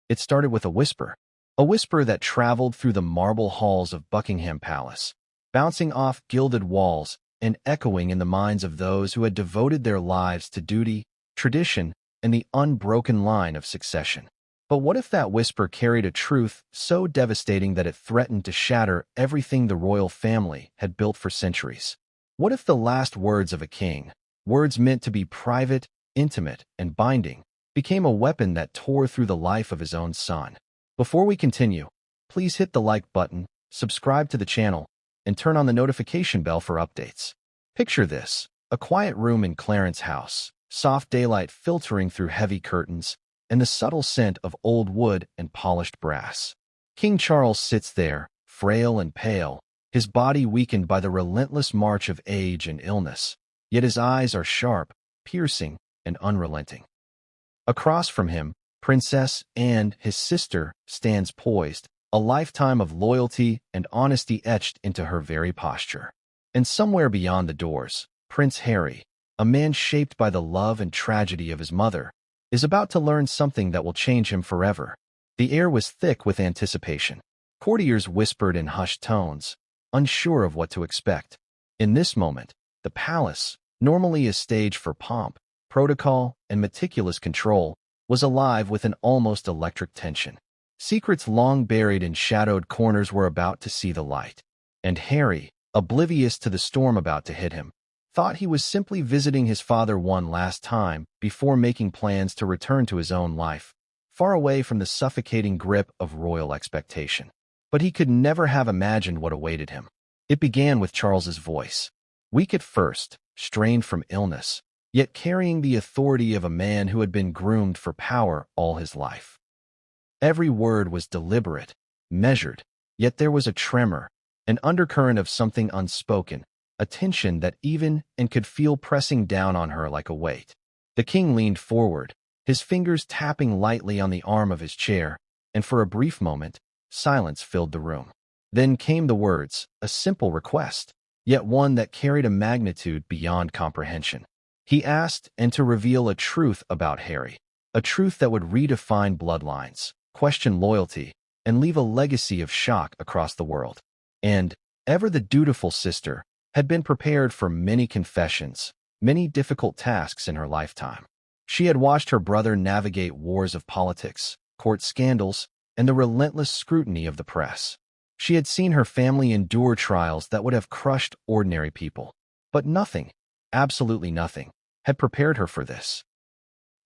It started with a whisper that traveled through the marble halls of Buckingham Palace, bouncing off gilded walls and echoing in the minds of those who had devoted their lives to duty, tradition, and the unbroken line of succession. But what if that whisper carried a truth so devastating that it threatened to shatter everything the royal family had built for centuries? What if the last words of a king, words meant to be private, intimate, and binding, became a weapon that tore through the life of his own son? Before we continue, please hit the like button, subscribe to the channel, and turn on the notification bell for updates. Picture this: a quiet room in Clarence's house, soft daylight filtering through heavy curtains, and the subtle scent of old wood and polished brass. King Charles sits there, frail and pale, his body weakened by the relentless march of age and illness, yet his eyes are sharp, piercing, and unrelenting. Across from him, Princess Anne, his sister, stands poised, a lifetime of loyalty and honesty etched into her very posture. And somewhere beyond the doors, Prince Harry, a man shaped by the love and tragedy of his mother, is about to learn something that will change him forever. The air was thick with anticipation. Courtiers whispered in hushed tones, unsure of what to expect. In this moment, the palace, normally a stage for pomp, protocol, and meticulous control, was alive with an almost electric tension. Secrets long buried in shadowed corners were about to see the light. And Harry, oblivious to the storm about to hit him, thought he was simply visiting his father one last time before making plans to return to his own life, far away from the suffocating grip of royal expectation. But he could never have imagined what awaited him. It began with Charles's voice. Weak at first, strained from illness, yet carrying the authority of a man who had been groomed for power all his life. Every word was deliberate, measured, yet there was a tremor, an undercurrent of something unspoken, a tension that even and could feel pressing down on her like a weight. The king leaned forward, his fingers tapping lightly on the arm of his chair, and for a brief moment, silence filled the room. Then came the words, a simple request, yet one that carried a magnitude beyond comprehension. He asked and to reveal a truth about Harry, a truth that would redefine bloodlines, question loyalty, and leave a legacy of shock across the world. And, ever the dutiful sister, had been prepared for many confessions, many difficult tasks in her lifetime. She had watched her brother navigate wars of politics, court scandals, and the relentless scrutiny of the press. She had seen her family endure trials that would have crushed ordinary people. But nothing, absolutely nothing, had prepared her for this.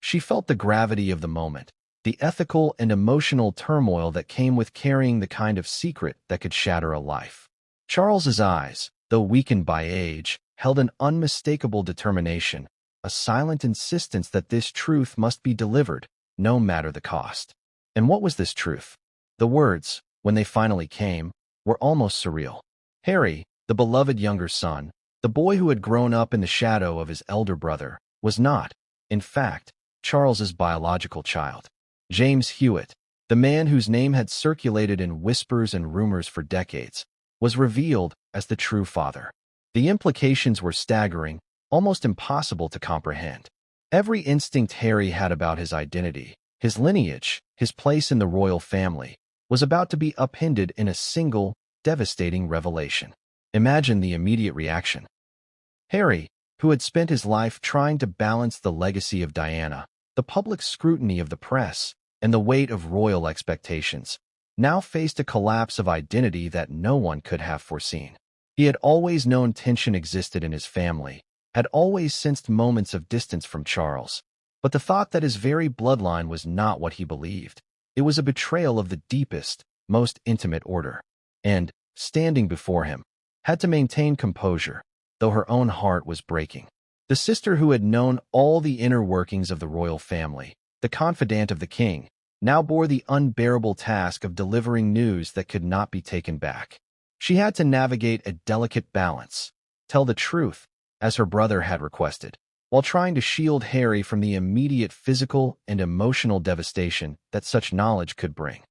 She felt the gravity of the moment, the ethical and emotional turmoil that came with carrying the kind of secret that could shatter a life. Charles's eyes, though weakened by age, held an unmistakable determination, a silent insistence that this truth must be delivered, no matter the cost. And what was this truth? The words, when they finally came, were almost surreal. Harry, the beloved younger son, the boy who had grown up in the shadow of his elder brother, was not, in fact, Charles's biological child. James Hewitt, the man whose name had circulated in whispers and rumors for decades, was revealed as the true father. The implications were staggering, almost impossible to comprehend. Every instinct Harry had about his identity, his lineage, his place in the royal family, was about to be upended in a single, devastating revelation. Imagine the immediate reaction. Harry, who had spent his life trying to balance the legacy of Diana, the public scrutiny of the press, and the weight of royal expectations, now faced a collapse of identity that no one could have foreseen. He had always known tension existed in his family, had always sensed moments of distance from Charles, but the thought that his very bloodline was not what he believed. It was a betrayal of the deepest, most intimate order. And, standing before him, had to maintain composure, though her own heart was breaking. The sister who had known all the inner workings of the royal family, the confidant of the king, now bore the unbearable task of delivering news that could not be taken back. She had to navigate a delicate balance, tell the truth, as her brother had requested, while trying to shield Harry from the immediate physical and emotional devastation that such knowledge could bring.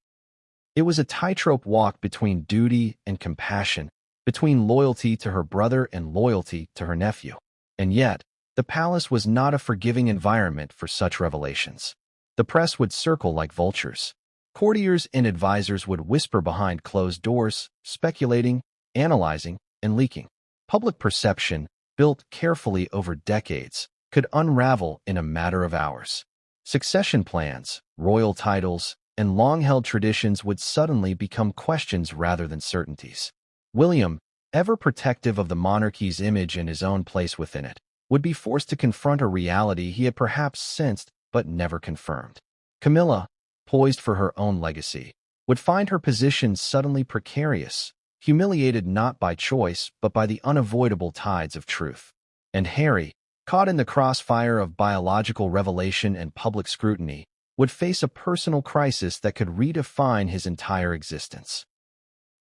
It was a tightrope walk between duty and compassion, between loyalty to her brother and loyalty to her nephew. And yet, the palace was not a forgiving environment for such revelations. The press would circle like vultures. Courtiers and advisors would whisper behind closed doors, speculating, analyzing, and leaking. Public perception, built carefully over decades, could unravel in a matter of hours. Succession plans, royal titles, and long-held traditions would suddenly become questions rather than certainties. William, ever protective of the monarchy's image and his own place within it, would be forced to confront a reality he had perhaps sensed but never confirmed. Camilla, poised for her own legacy, would find her position suddenly precarious, humiliated not by choice but by the unavoidable tides of truth. And Harry, caught in the crossfire of biological revelation and public scrutiny, would face a personal crisis that could redefine his entire existence.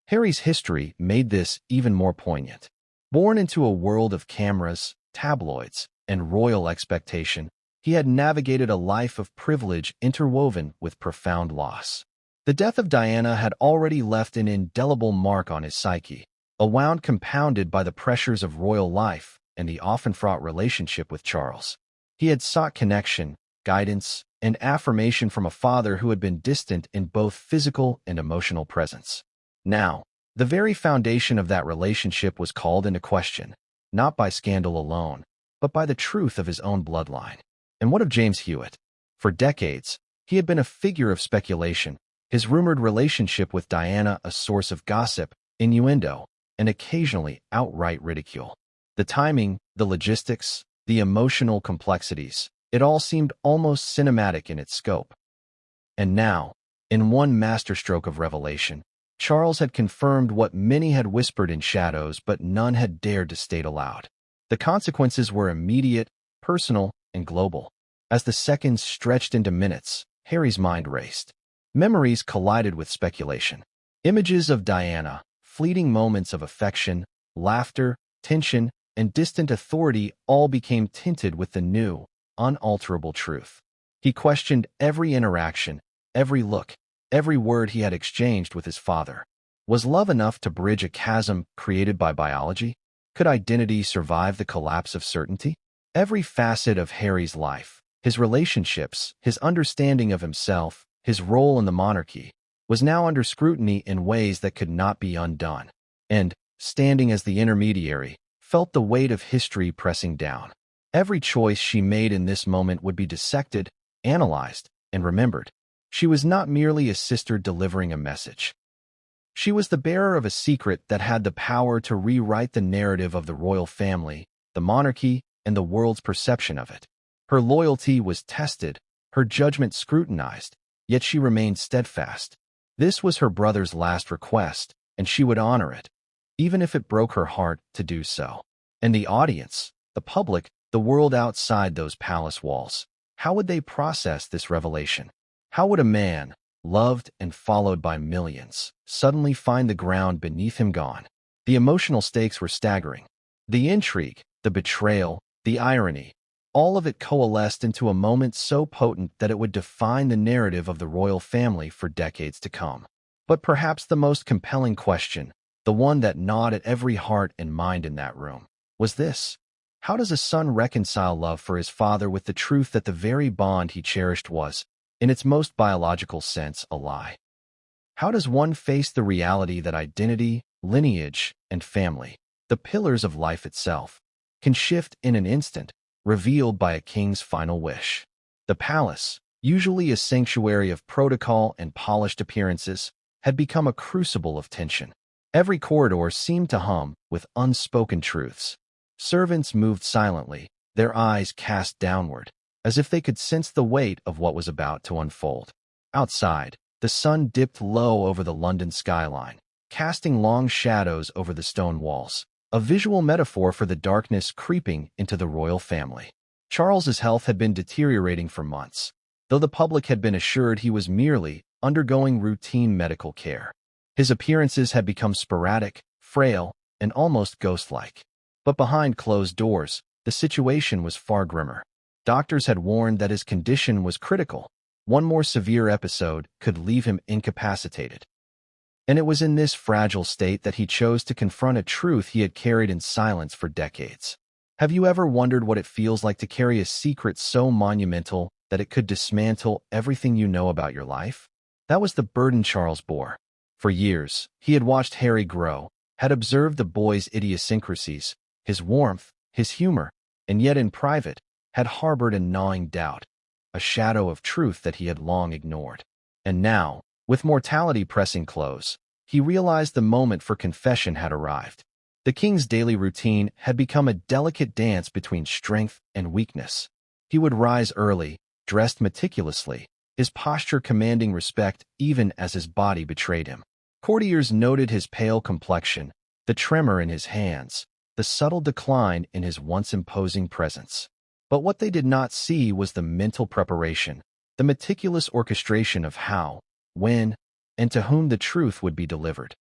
Harry's history made this even more poignant. Born into a world of cameras, tabloids, and royal expectation, he had navigated a life of privilege interwoven with profound loss. The death of Diana had already left an indelible mark on his psyche, a wound compounded by the pressures of royal life and the often fraught relationship with Charles. He had sought connection, guidance, and affirmation from a father who had been distant in both physical and emotional presence. Now, the very foundation of that relationship was called into question, not by scandal alone, but by the truth of his own bloodline. And what of James Hewitt? For decades, he had been a figure of speculation, his rumored relationship with Diana a source of gossip, innuendo, and occasionally outright ridicule. The timing, the logistics, the emotional complexities, it all seemed almost cinematic in its scope. And now, in one masterstroke of revelation, Charles had confirmed what many had whispered in shadows but none had dared to state aloud. The consequences were immediate, personal, and global. As the seconds stretched into minutes, Harry's mind raced. Memories collided with speculation. Images of Diana, fleeting moments of affection, laughter, tension, and distant authority all became tinted with the new, unalterable truth. He questioned every interaction, every look, every word he had exchanged with his father. Was love enough to bridge a chasm created by biology? Could identity survive the collapse of certainty? Every facet of Harry's life, his relationships, his understanding of himself, his role in the monarchy, was now under scrutiny in ways that could not be undone. And, standing as the intermediary, felt the weight of history pressing down. Every choice she made in this moment would be dissected, analyzed, and remembered. She was not merely a sister delivering a message. She was the bearer of a secret that had the power to rewrite the narrative of the royal family, the monarchy, and the world's perception of it. Her loyalty was tested, her judgment scrutinized, yet she remained steadfast. This was her brother's last request, and she would honor it, even if it broke her heart to do so. And the audience, the public, the world outside those palace walls, how would they process this revelation? How would a man, loved and followed by millions, suddenly find the ground beneath him gone? The emotional stakes were staggering. The intrigue, the betrayal, the irony, all of it coalesced into a moment so potent that it would define the narrative of the royal family for decades to come. But perhaps the most compelling question, the one that gnawed at every heart and mind in that room, was this: how does a son reconcile love for his father with the truth that the very bond he cherished was, in its most biological sense, a lie? How does one face the reality that identity, lineage, and family, the pillars of life itself, can shift in an instant, revealed by a king's final wish? The palace, usually a sanctuary of protocol and polished appearances, had become a crucible of tension. Every corridor seemed to hum with unspoken truths. Servants moved silently, their eyes cast downward, as if they could sense the weight of what was about to unfold. Outside, the sun dipped low over the London skyline, casting long shadows over the stone walls, a visual metaphor for the darkness creeping into the royal family. Charles's health had been deteriorating for months, though the public had been assured he was merely undergoing routine medical care. His appearances had become sporadic, frail, and almost ghost-like. But behind closed doors, the situation was far grimmer. Doctors had warned that his condition was critical. One more severe episode could leave him incapacitated. And it was in this fragile state that he chose to confront a truth he had carried in silence for decades. Have you ever wondered what it feels like to carry a secret so monumental that it could dismantle everything you know about your life? That was the burden Charles bore. For years, he had watched Harry grow, had observed the boy's idiosyncrasies, his warmth, his humor, and yet in private, had harbored a gnawing doubt, a shadow of truth that he had long ignored. And now, with mortality pressing close, he realized the moment for confession had arrived. The king's daily routine had become a delicate dance between strength and weakness. He would rise early, dressed meticulously, his posture commanding respect even as his body betrayed him. Courtiers noted his pale complexion, the tremor in his hands, the subtle decline in his once imposing presence. But what they did not see was the mental preparation, the meticulous orchestration of how, when, and to whom the truth would be delivered.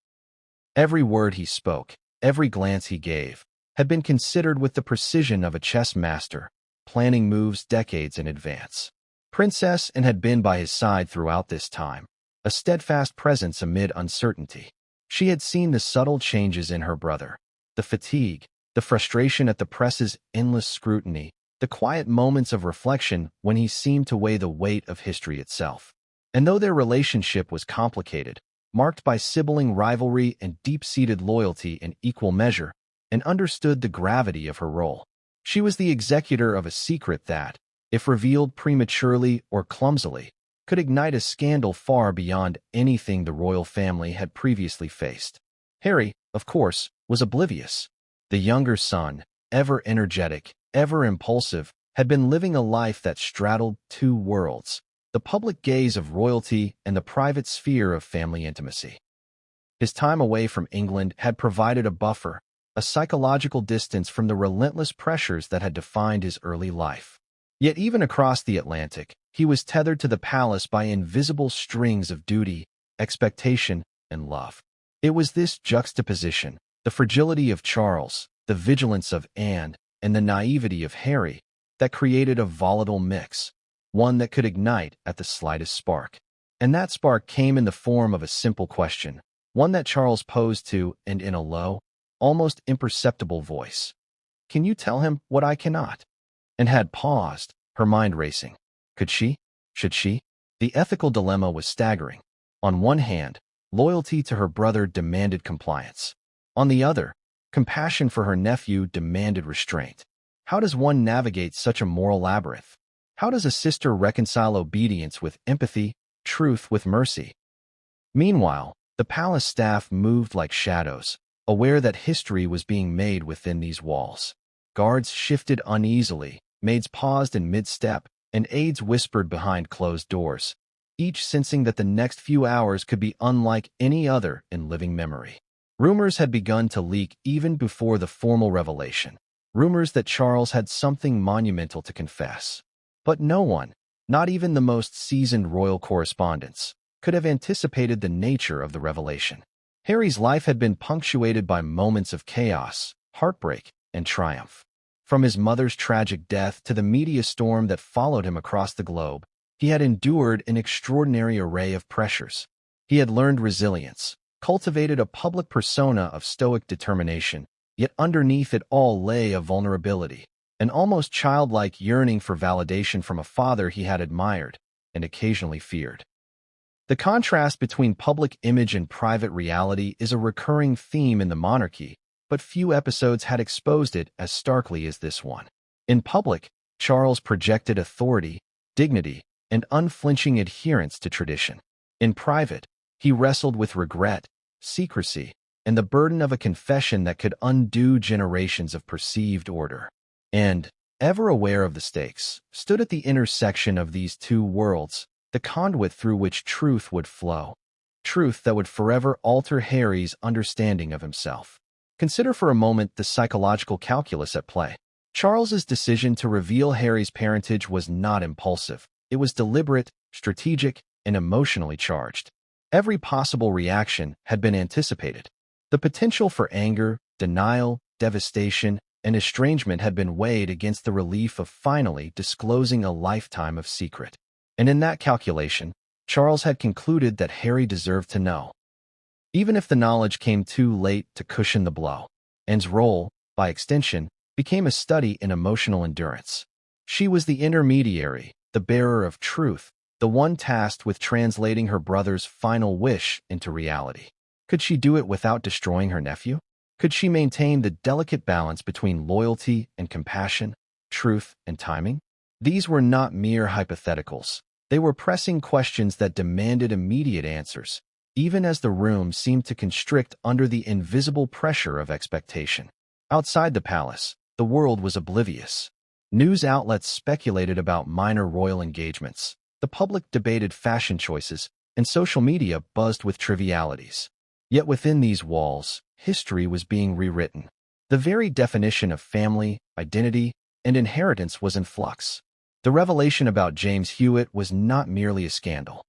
Every word he spoke, every glance he gave, had been considered with the precision of a chess master, planning moves decades in advance. Princess Anne had been by his side throughout this time, a steadfast presence amid uncertainty. She had seen the subtle changes in her brother, the fatigue, the frustration at the press's endless scrutiny, the quiet moments of reflection when he seemed to weigh the weight of history itself. And though their relationship was complicated, marked by sibling rivalry and deep-seated loyalty in equal measure, and understood the gravity of her role. She was the executor of a secret that, if revealed prematurely or clumsily, could ignite a scandal far beyond anything the royal family had previously faced. Harry, of course, was oblivious. The younger son, ever energetic, ever impulsive, had been living a life that straddled two worlds, the public gaze of royalty and the private sphere of family intimacy. His time away from England had provided a buffer, a psychological distance from the relentless pressures that had defined his early life. Yet even across the Atlantic, he was tethered to the palace by invisible strings of duty, expectation, and love. It was this juxtaposition, the fragility of Charles, the vigilance of Anne, and the naivety of Harry, that created a volatile mix, one that could ignite at the slightest spark. And that spark came in the form of a simple question, one that Charles posed to and in a low, almost imperceptible voice. "Can you tell him what I cannot?" And had paused, her mind racing. Could she? Should she? The ethical dilemma was staggering. On one hand, loyalty to her brother demanded compliance. On the other, compassion for her nephew demanded restraint. How does one navigate such a moral labyrinth? How does a sister reconcile obedience with empathy, truth with mercy? Meanwhile, the palace staff moved like shadows, aware that history was being made within these walls. Guards shifted uneasily, maids paused in mid-step, and aides whispered behind closed doors, each sensing that the next few hours could be unlike any other in living memory. Rumors had begun to leak even before the formal revelation, rumors that Charles had something monumental to confess. But no one, not even the most seasoned royal correspondents, could have anticipated the nature of the revelation. Harry's life had been punctuated by moments of chaos, heartbreak, and triumph. From his mother's tragic death to the media storm that followed him across the globe, he had endured an extraordinary array of pressures. He had learned resilience, cultivated a public persona of stoic determination, yet underneath it all lay a vulnerability, an almost childlike yearning for validation from a father he had admired and occasionally feared. The contrast between public image and private reality is a recurring theme in the monarchy, but few episodes had exposed it as starkly as this one. In public, Charles projected authority, dignity, and unflinching adherence to tradition. In private, he wrestled with regret, secrecy, and the burden of a confession that could undo generations of perceived order. And, ever aware of the stakes, stood at the intersection of these two worlds, the conduit through which truth would flow. Truth that would forever alter Harry's understanding of himself. Consider for a moment the psychological calculus at play. Charles's decision to reveal Harry's parentage was not impulsive. It was deliberate, strategic, and emotionally charged. Every possible reaction had been anticipated. The potential for anger, denial, devastation, and estrangement had been weighed against the relief of finally disclosing a lifetime of secret. And in that calculation, Charles had concluded that Harry deserved to know. Even if the knowledge came too late to cushion the blow. Anne's role, by extension, became a study in emotional endurance. She was the intermediary, the bearer of truth, the one tasked with translating her brother's final wish into reality. Could she do it without destroying her nephew? Could she maintain the delicate balance between loyalty and compassion, truth and timing? These were not mere hypotheticals. They were pressing questions that demanded immediate answers, even as the room seemed to constrict under the invisible pressure of expectation. Outside the palace, the world was oblivious. News outlets speculated about minor royal engagements. The public debated fashion choices, and social media buzzed with trivialities. Yet within these walls, history was being rewritten. The very definition of family, identity, and inheritance was in flux. The revelation about James Hewitt was not merely a scandal.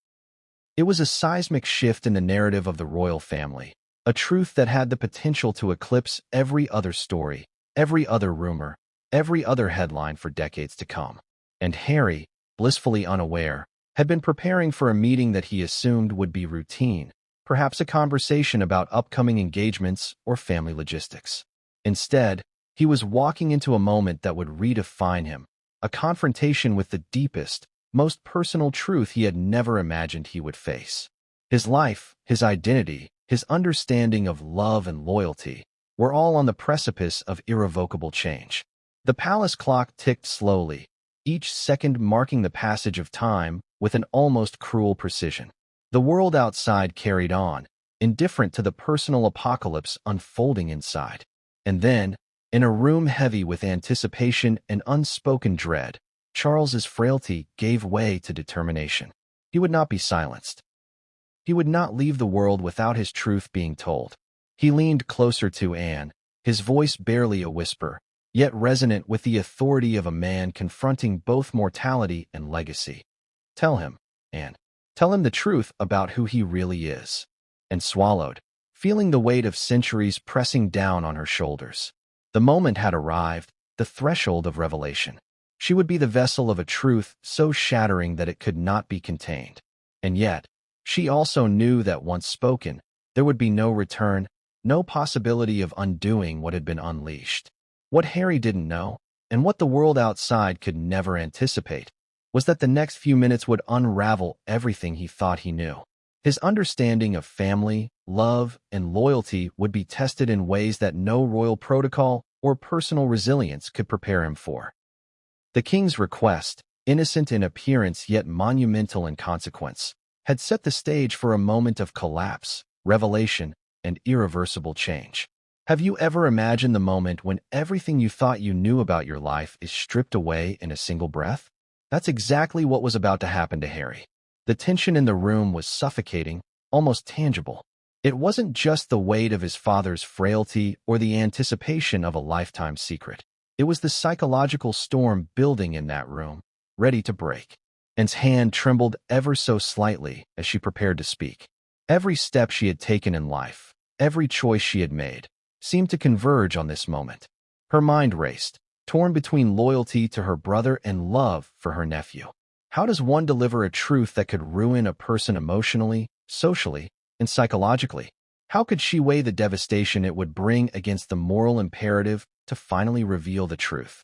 It was a seismic shift in the narrative of the royal family, a truth that had the potential to eclipse every other story, every other rumor, every other headline for decades to come. And Harry, blissfully unaware, had been preparing for a meeting that he assumed would be routine, perhaps a conversation about upcoming engagements or family logistics. Instead, he was walking into a moment that would redefine him, a confrontation with the deepest, most personal truth he had never imagined he would face. His life, his identity, his understanding of love and loyalty were all on the precipice of irrevocable change. The palace clock ticked slowly, each second marking the passage of time with an almost cruel precision. The world outside carried on, indifferent to the personal apocalypse unfolding inside. And then, in a room heavy with anticipation and unspoken dread, Charles's frailty gave way to determination. He would not be silenced. He would not leave the world without his truth being told. He leaned closer to Anne, his voice barely a whisper, yet resonant with the authority of a man confronting both mortality and legacy. "Tell him, Anne. Tell him the truth about who he really is." And swallowed, feeling the weight of centuries pressing down on her shoulders. The moment had arrived, the threshold of revelation. She would be the vessel of a truth so shattering that it could not be contained. And yet, she also knew that once spoken, there would be no return, no possibility of undoing what had been unleashed. What Harry didn't know, and what the world outside could never anticipate, was that the next few minutes would unravel everything he thought he knew. His understanding of family, love, and loyalty would be tested in ways that no royal protocol or personal resilience could prepare him for. The king's request, innocent in appearance yet monumental in consequence, had set the stage for a moment of collapse, revelation, and irreversible change. Have you ever imagined the moment when everything you thought you knew about your life is stripped away in a single breath? That's exactly what was about to happen to Harry. The tension in the room was suffocating, almost tangible. It wasn't just the weight of his father's frailty or the anticipation of a lifetime secret. It was the psychological storm building in that room, ready to break. Anne's hand trembled ever so slightly as she prepared to speak. Every step she had taken in life, every choice she had made, seemed to converge on this moment. Her mind raced, torn between loyalty to her brother and love for her nephew. How does one deliver a truth that could ruin a person emotionally, socially, and psychologically? How could she weigh the devastation it would bring against the moral imperative to finally reveal the truth?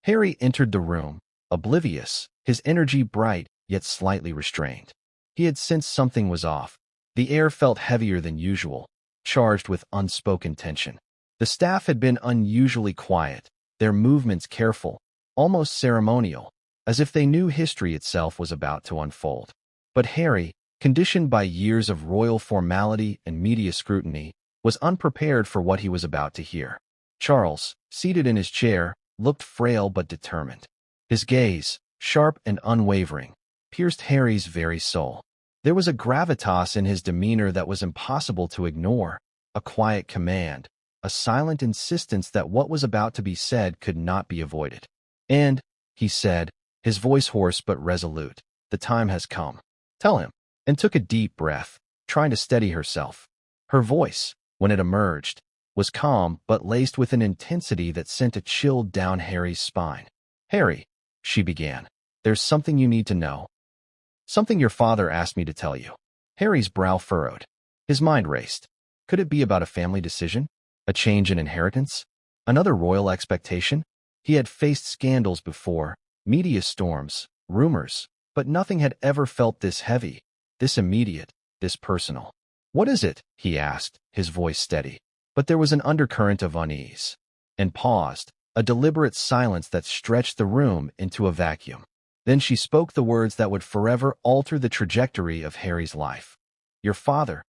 Harry entered the room, oblivious, his energy bright yet slightly restrained. He had sensed something was off. The air felt heavier than usual, charged with unspoken tension. The staff had been unusually quiet, their movements careful, almost ceremonial, as if they knew history itself was about to unfold. But Harry, conditioned by years of royal formality and media scrutiny, was unprepared for what he was about to hear. Charles, seated in his chair, looked frail but determined. His gaze, sharp and unwavering, pierced Harry's very soul. There was a gravitas in his demeanor that was impossible to ignore, a quiet command, a silent insistence that what was about to be said could not be avoided. "And," he said, his voice hoarse but resolute, "the time has come. Tell him," and took a deep breath, trying to steady herself. Her voice, when it emerged, was calm but laced with an intensity that sent a chill down Harry's spine. "Harry," she began, "there's something you need to know. Something your father asked me to tell you." Harry's brow furrowed. His mind raced. Could it be about a family decision? A change in inheritance? Another royal expectation? He had faced scandals before, media storms, rumors, But nothing had ever felt this heavy, this immediate, this personal. "What is it?" he asked, his voice steady. But there was an undercurrent of unease. And paused, a deliberate silence that stretched the room into a vacuum. Then she spoke the words that would forever alter the trajectory of Harry's life. "Your father.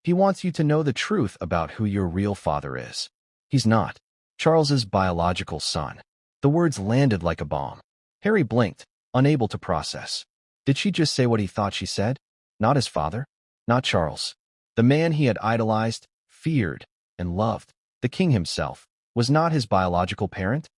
He wants you to know the truth about who your real father is. He's not Charles's biological son." The words landed like a bomb. Harry blinked, unable to process. Did she just say what he thought she said? Not his father? Not Charles. The man he had idolized, feared, and loved, the king himself, was not his biological parent?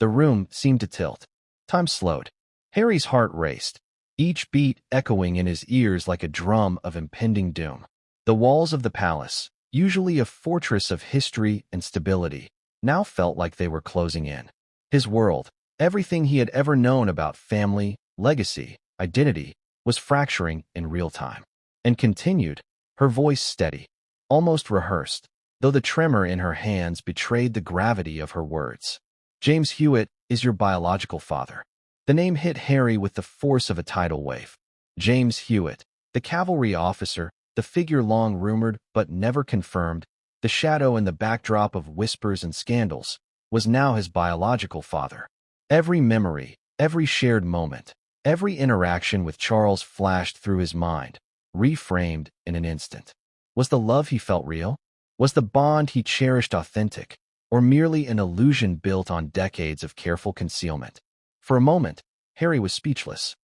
The room seemed to tilt. Time slowed. Harry's heart raced, each beat echoing in his ears like a drum of impending doom. The walls of the palace, usually a fortress of history and stability, now felt like they were closing in. His world, everything he had ever known about family, legacy, identity, was fracturing in real time. And continued, her voice steady, almost rehearsed, though the tremor in her hands betrayed the gravity of her words. "James Hewitt is your biological father." The name hit Harry with the force of a tidal wave. James Hewitt, the cavalry officer, the figure long rumored but never confirmed, the shadow in the backdrop of whispers and scandals, was now his biological father. Every memory, every shared moment, every interaction with Charles flashed through his mind, reframed in an instant. Was the love he felt real? Was the bond he cherished authentic, or merely an illusion built on decades of careful concealment? For a moment, Harry was speechless.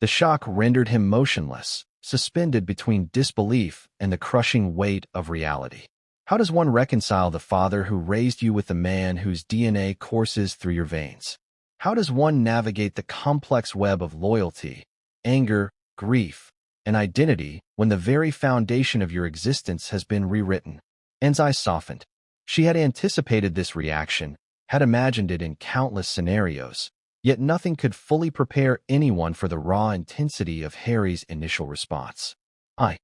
The shock rendered him motionless, suspended between disbelief and the crushing weight of reality. How does one reconcile the father who raised you with the man whose DNA courses through your veins? How does one navigate the complex web of loyalty, anger, grief, and identity when the very foundation of your existence has been rewritten? Anne's eyes softened. She had anticipated this reaction, had imagined it in countless scenarios, yet nothing could fully prepare anyone for the raw intensity of Harry's initial response. I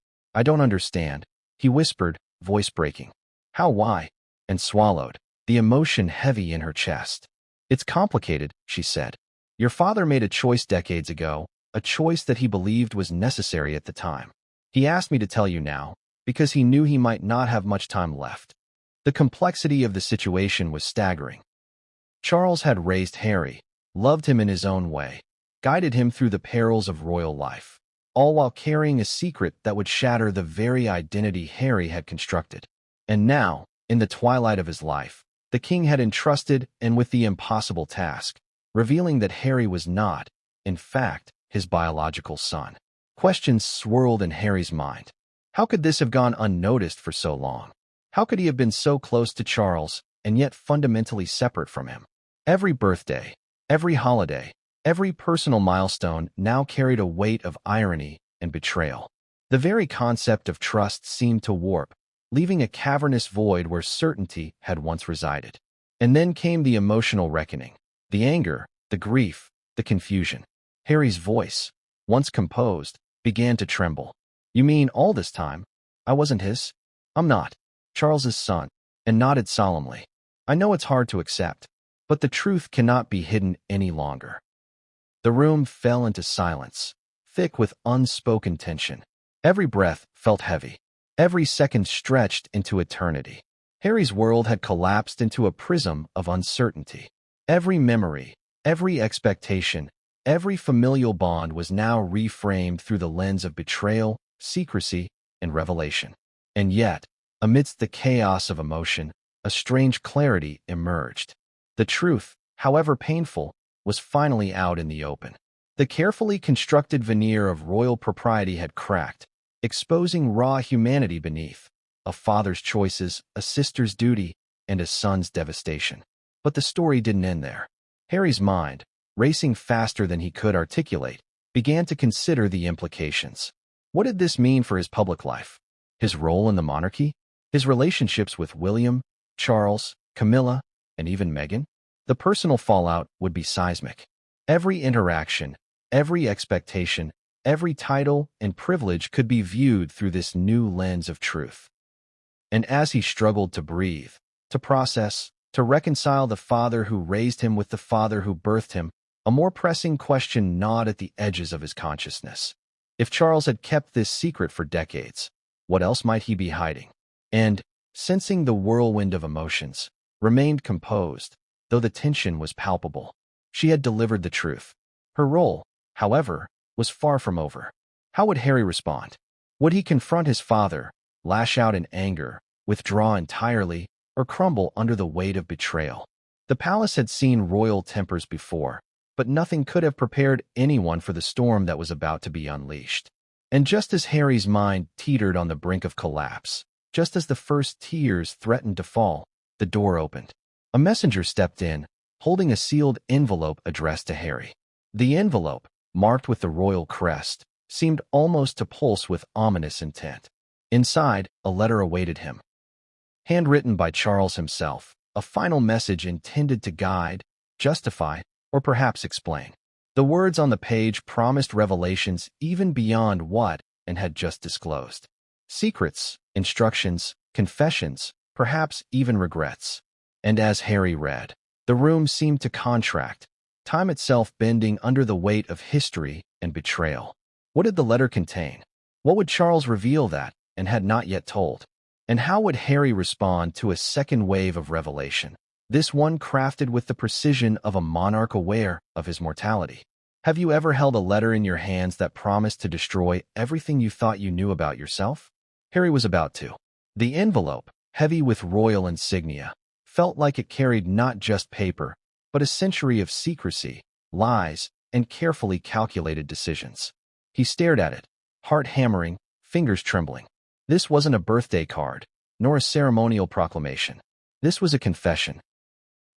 don't understand," he whispered, voice breaking. "How, why?" And swallowed, the emotion heavy in her chest. "It's complicated," she said. "Your father made a choice decades ago, a choice that he believed was necessary at the time. He asked me to tell you now, because he knew he might not have much time left." The complexity of the situation was staggering. Charles had raised Harry, loved him in his own way, guided him through the perils of royal life, all while carrying a secret that would shatter the very identity Harry had constructed. And now, in the twilight of his life, the king had entrusted him with the impossible task, revealing that Harry was not, in fact, his biological son. Questions swirled in Harry's mind. How could this have gone unnoticed for so long? How could he have been so close to Charles and yet fundamentally separate from him? Every birthday, every holiday, every personal milestone now carried a weight of irony and betrayal. The very concept of trust seemed to warp, leaving a cavernous void where certainty had once resided. And then came the emotional reckoning, the anger, the grief, the confusion. Harry's voice, once composed, began to tremble. "You mean all this time, I wasn't his? I'm not Charles's son," and nodded solemnly. "I know it's hard to accept, but the truth cannot be hidden any longer." The room fell into silence, thick with unspoken tension. Every breath felt heavy. Every second stretched into eternity. Harry's world had collapsed into a prism of uncertainty. Every memory, every expectation, every familial bond was now reframed through the lens of betrayal, secrecy, and revelation. And yet, amidst the chaos of emotion, a strange clarity emerged. The truth, however painful, was finally out in the open. The carefully constructed veneer of royal propriety had cracked, exposing raw humanity beneath: a father's choices, a sister's duty, and a son's devastation. But the story didn't end there. Harry's mind, racing faster than he could articulate, began to consider the implications. What did this mean for his public life? His role in the monarchy? His relationships with William, Charles, Camilla, and even Meghan? The personal fallout would be seismic. Every interaction, every expectation, every title and privilege could be viewed through this new lens of truth. And as he struggled to breathe, to process, to reconcile the father who raised him with the father who birthed him, A more pressing question gnawed at the edges of his consciousness. If Charles had kept this secret for decades, what else might he be hiding? And, sensing the whirlwind of emotions, remained composed, though the tension was palpable. She had delivered the truth. Her role, however, was far from over. How would Harry respond? Would he confront his father, lash out in anger, withdraw entirely, or crumble under the weight of betrayal? The palace had seen royal tempers before, but nothing could have prepared anyone for the storm that was about to be unleashed. And just as Harry's mind teetered on the brink of collapse, just as the first tears threatened to fall, the door opened. A messenger stepped in, holding a sealed envelope addressed to Harry. The envelope, marked with the royal crest, seemed almost to pulse with ominous intent. Inside, a letter awaited him. Handwritten by Charles himself, a final message intended to guide, justify, or perhaps explain. The words on the page promised revelations even beyond what and had just disclosed. Secrets, instructions, confessions, perhaps even regrets. And as Harry read, the room seemed to contract, time itself bending under the weight of history and betrayal. What did the letter contain? What would Charles reveal that and had not yet told? And how would Harry respond to a second wave of revelation, this one crafted with the precision of a monarch aware of his mortality? Have you ever held a letter in your hands that promised to destroy everything you thought you knew about yourself? Harry was about to. The envelope, heavy with royal insignia, felt like it carried not just paper, but a century of secrecy, lies, and carefully calculated decisions. He stared at it, heart hammering, fingers trembling. This wasn't a birthday card, nor a ceremonial proclamation. This was a confession,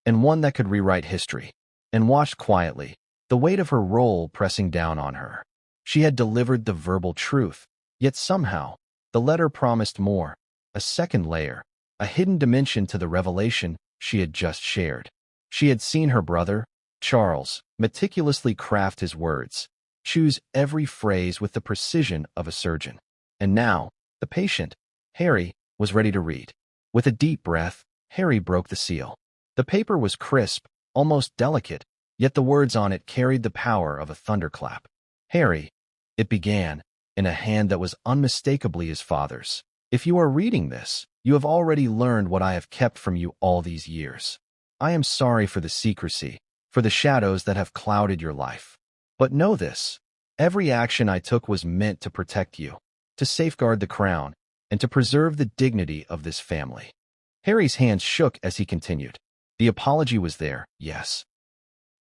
and one that could rewrite history. And watched quietly, the weight of her role pressing down on her. She had delivered the verbal truth, yet somehow, the letter promised more, a second layer, a hidden dimension to the revelation she had just shared. She had seen her brother, Charles, meticulously craft his words, choose every phrase with the precision of a surgeon. And now, the patient, Harry, was ready to read. With a deep breath, Harry broke the seal. The paper was crisp, almost delicate, yet the words on it carried the power of a thunderclap. Harry, it began, in a hand that was unmistakably his father's. If you are reading this, you have already learned what I have kept from you all these years. I am sorry for the secrecy, for the shadows that have clouded your life. But know this, every action I took was meant to protect you, to safeguard the crown, and to preserve the dignity of this family. Harry's hands shook as he continued. The apology was there, yes.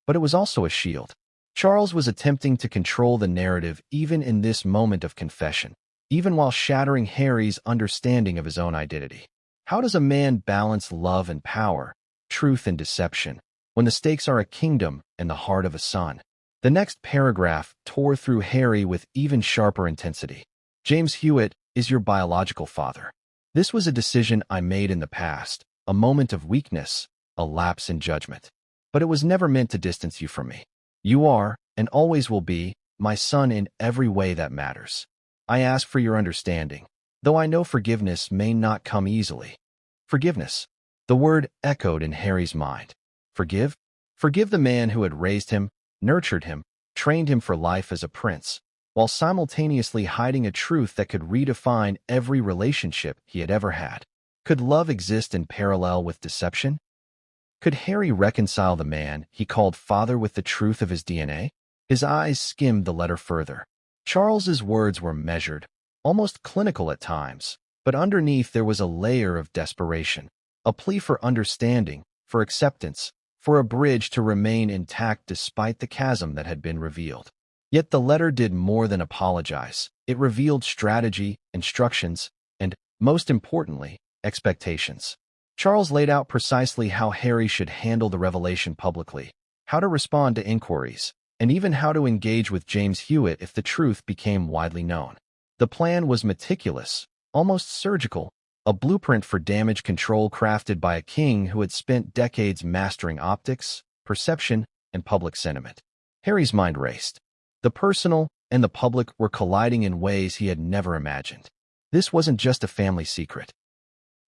But it was also a shield. Charles was attempting to control the narrative even in this moment of confession, even while shattering Harry's understanding of his own identity. How does a man balance love and power, truth and deception, when the stakes are a kingdom and the heart of a son? The next paragraph tore through Harry with even sharper intensity. James Hewitt is your biological father. This was a decision I made in the past, a moment of weakness, a lapse in judgment. But it was never meant to distance you from me. You are, and always will be, my son in every way that matters. I ask for your understanding, though I know forgiveness may not come easily. Forgiveness. The word echoed in Harry's mind. Forgive? Forgive the man who had raised him, nurtured him, trained him for life as a prince, while simultaneously hiding a truth that could redefine every relationship he had ever had. Could love exist in parallel with deception? Could Harry reconcile the man he called father with the truth of his DNA? His eyes skimmed the letter further. Charles's words were measured, almost clinical at times, but underneath there was a layer of desperation, a plea for understanding, for acceptance, for a bridge to remain intact despite the chasm that had been revealed. Yet the letter did more than apologize. It revealed strategy, instructions, and, most importantly, expectations. Charles laid out precisely how Harry should handle the revelation publicly, how to respond to inquiries, and even how to engage with James Hewitt if the truth became widely known. The plan was meticulous, almost surgical, a blueprint for damage control crafted by a king who had spent decades mastering optics, perception, and public sentiment. Harry's mind raced. The personal and the public were colliding in ways he had never imagined. This wasn't just a family secret.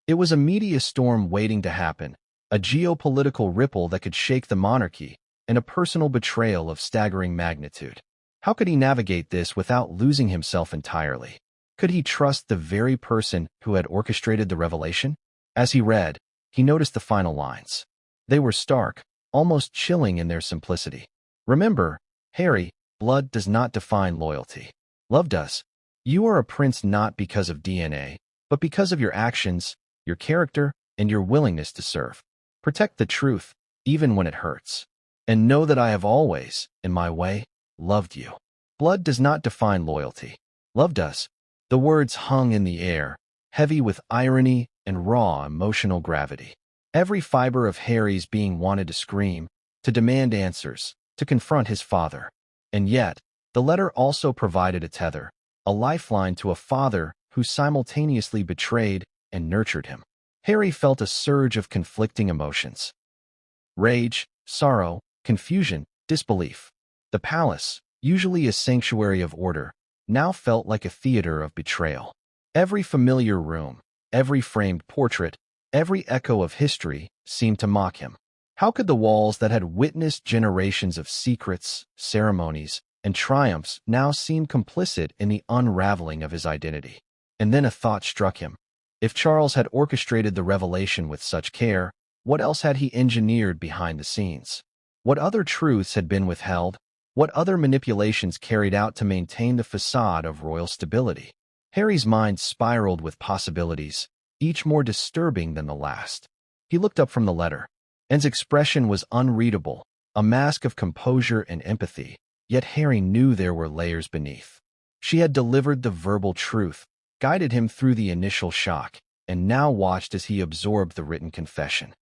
It was a media storm waiting to happen, a geopolitical ripple that could shake the monarchy, and a personal betrayal of staggering magnitude. How could he navigate this without losing himself entirely? Could he trust the very person who had orchestrated the revelation? As he read, he noticed the final lines. They were stark, almost chilling in their simplicity. Remember, Harry, blood does not define loyalty. Love does. You are a prince not because of DNA, but because of your actions, your character, and your willingness to serve. Protect the truth, even when it hurts. And know that I have always, in my way, loved you. Blood does not define loyalty. Love does. The words hung in the air, heavy with irony and raw emotional gravity. Every fiber of Harry's being wanted to scream, to demand answers, to confront his father. And yet, the letter also provided a tether, a lifeline to a father who simultaneously betrayed and nurtured him. Harry felt a surge of conflicting emotions. Rage, sorrow, confusion, disbelief. The palace, usually a sanctuary of order, now felt like a theater of betrayal. Every familiar room, every framed portrait, every echo of history seemed to mock him. How could the walls that had witnessed generations of secrets, ceremonies, and triumphs now seem complicit in the unraveling of his identity? And then a thought struck him. If Charles had orchestrated the revelation with such care, what else had he engineered behind the scenes? What other truths had been withheld? What other manipulations carried out to maintain the facade of royal stability? Harry's mind spiraled with possibilities, each more disturbing than the last. He looked up from the letter. Anne's expression was unreadable, a mask of composure and empathy, yet Harry knew there were layers beneath. She had delivered the verbal truth, guided him through the initial shock, and now watched as he absorbed the written confession.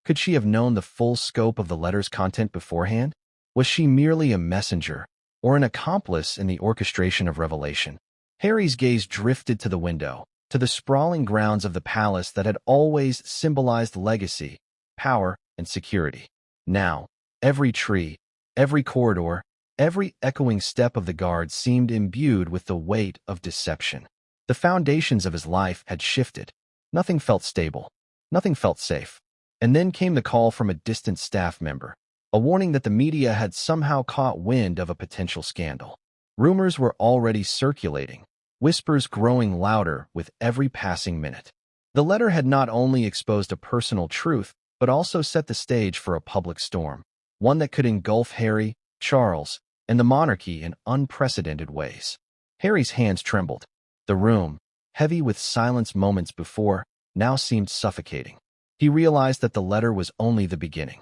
Could she have known the full scope of the letter's content beforehand? Was she merely a messenger, or an accomplice in the orchestration of revelation? Harry's gaze drifted to the window, to the sprawling grounds of the palace that had always symbolized legacy, power, and security. Now, every tree, every corridor, every echoing step of the guards seemed imbued with the weight of deception. The foundations of his life had shifted. Nothing felt stable. Nothing felt safe. And then came the call from a distant staff member, a warning that the media had somehow caught wind of a potential scandal. Rumors were already circulating, whispers growing louder with every passing minute. The letter had not only exposed a personal truth, but also set the stage for a public storm, one that could engulf Harry, Charles, and the monarchy in unprecedented ways. Harry's hands trembled. The room, heavy with silence moments before, now seemed suffocating. He realized that the letter was only the beginning.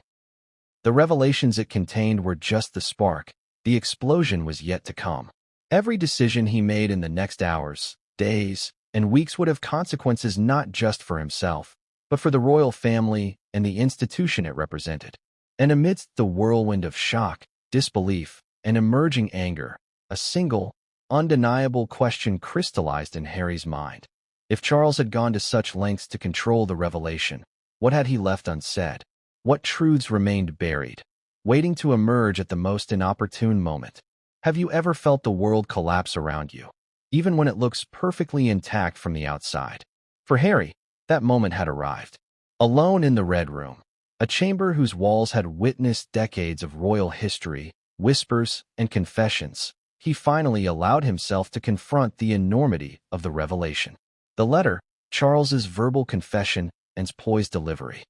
The revelations it contained were just the spark. The explosion was yet to come. Every decision he made in the next hours, days, and weeks would have consequences not just for himself, but for the royal family and the institution it represented. And amidst the whirlwind of shock, disbelief, and emerging anger, a single, undeniable question crystallized in Harry's mind. If Charles had gone to such lengths to control the revelation, what had he left unsaid? What truths remained buried, waiting to emerge at the most inopportune moment? Have you ever felt the world collapse around you, even when it looks perfectly intact from the outside? For Harry, that moment had arrived. Alone in the Red Room, a chamber whose walls had witnessed decades of royal history, whispers, and confessions, he finally allowed himself to confront the enormity of the revelation. The letter, Charles's verbal confession, and poised delivery.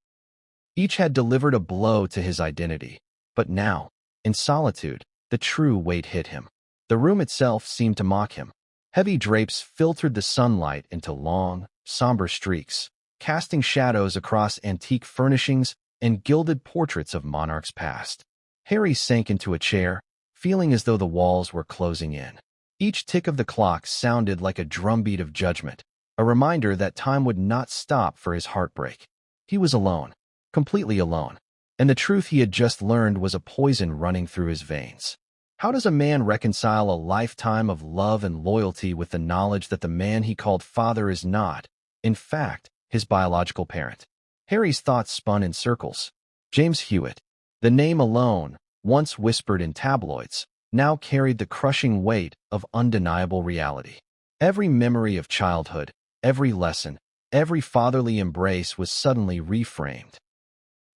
Each had delivered a blow to his identity, but now, in solitude, the true weight hit him. The room itself seemed to mock him. Heavy drapes filtered the sunlight into long, somber streaks, casting shadows across antique furnishings and gilded portraits of monarchs past. Harry sank into a chair, feeling as though the walls were closing in. Each tick of the clock sounded like a drumbeat of judgment, a reminder that time would not stop for his heartbreak. He was alone, completely alone, and the truth he had just learned was a poison running through his veins. How does a man reconcile a lifetime of love and loyalty with the knowledge that the man he called father is not, in fact, his biological parent? Harry's thoughts spun in circles. James Hewitt. The name alone, once whispered in tabloids, now carried the crushing weight of undeniable reality. Every memory of childhood, every lesson, every fatherly embrace was suddenly reframed.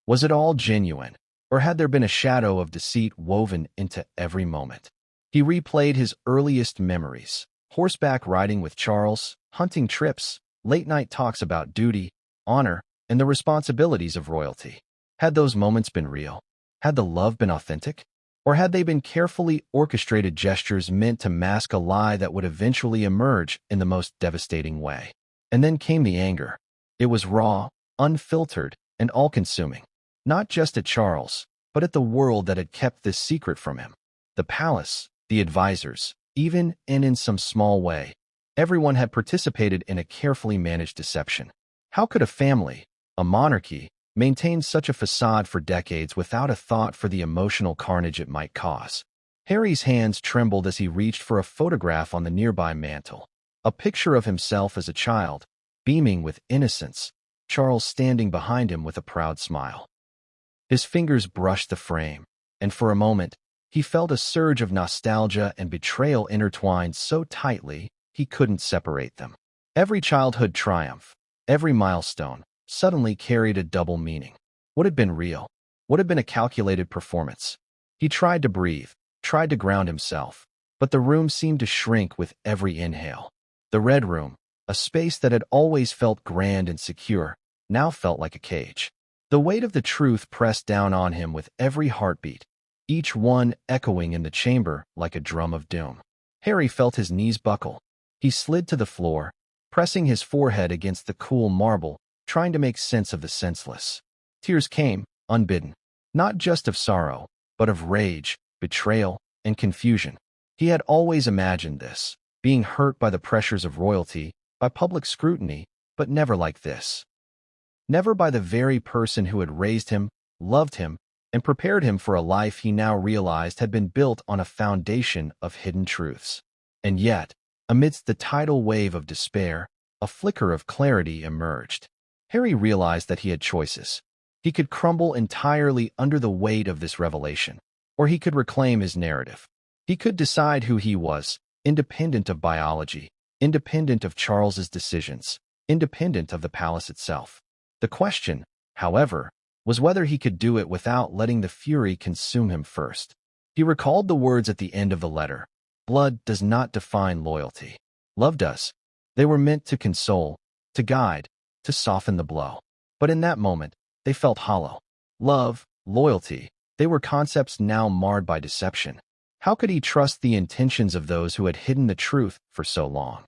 Was it all genuine, Or had there been a shadow of deceit woven into every moment? He replayed his earliest memories: horseback riding with Charles, hunting trips, late-night talks about duty, honor, and the responsibilities of royalty. Had those moments been real? Had the love been authentic? Or had they been carefully orchestrated gestures meant to mask a lie that would eventually emerge in the most devastating way? And then came the anger. It was raw, unfiltered, and all-consuming. Not just at Charles, but at the world that had kept this secret from him. The palace, the advisors, even and in some small way, everyone had participated in a carefully managed deception. How could a family, a monarchy, maintain such a facade for decades without a thought for the emotional carnage it might cause? Harry's hands trembled as he reached for a photograph on the nearby mantel. A picture of himself as a child, beaming with innocence, Charles standing behind him with a proud smile. His fingers brushed the frame, and for a moment, he felt a surge of nostalgia and betrayal intertwined so tightly he couldn't separate them. Every childhood triumph, every milestone, suddenly carried a double meaning. What had been real? What had been a calculated performance? He tried to breathe, tried to ground himself, but the room seemed to shrink with every inhale. The Red Room, a space that had always felt grand and secure, now felt like a cage. The weight of the truth pressed down on him with every heartbeat, each one echoing in the chamber like a drum of doom. Harry felt his knees buckle. He slid to the floor, pressing his forehead against the cool marble, trying to make sense of the senseless. Tears came, unbidden, not just of sorrow, but of rage, betrayal, and confusion. He had always imagined this, being hurt by the pressures of royalty, by public scrutiny, but never like this. Never by the very person who had raised him, loved him, and prepared him for a life he now realized had been built on a foundation of hidden truths. And yet, amidst the tidal wave of despair, a flicker of clarity emerged. Harry realized that he had choices. He could crumble entirely under the weight of this revelation, or he could reclaim his narrative. He could decide who he was, independent of biology, independent of Charles's decisions, independent of the palace itself. The question, however, was whether he could do it without letting the fury consume him first. He recalled the words at the end of the letter: "Blood does not define loyalty. Love does." They were meant to console, to guide, to soften the blow. But in that moment, they felt hollow. Love, loyalty, they were concepts now marred by deception. How could he trust the intentions of those who had hidden the truth for so long?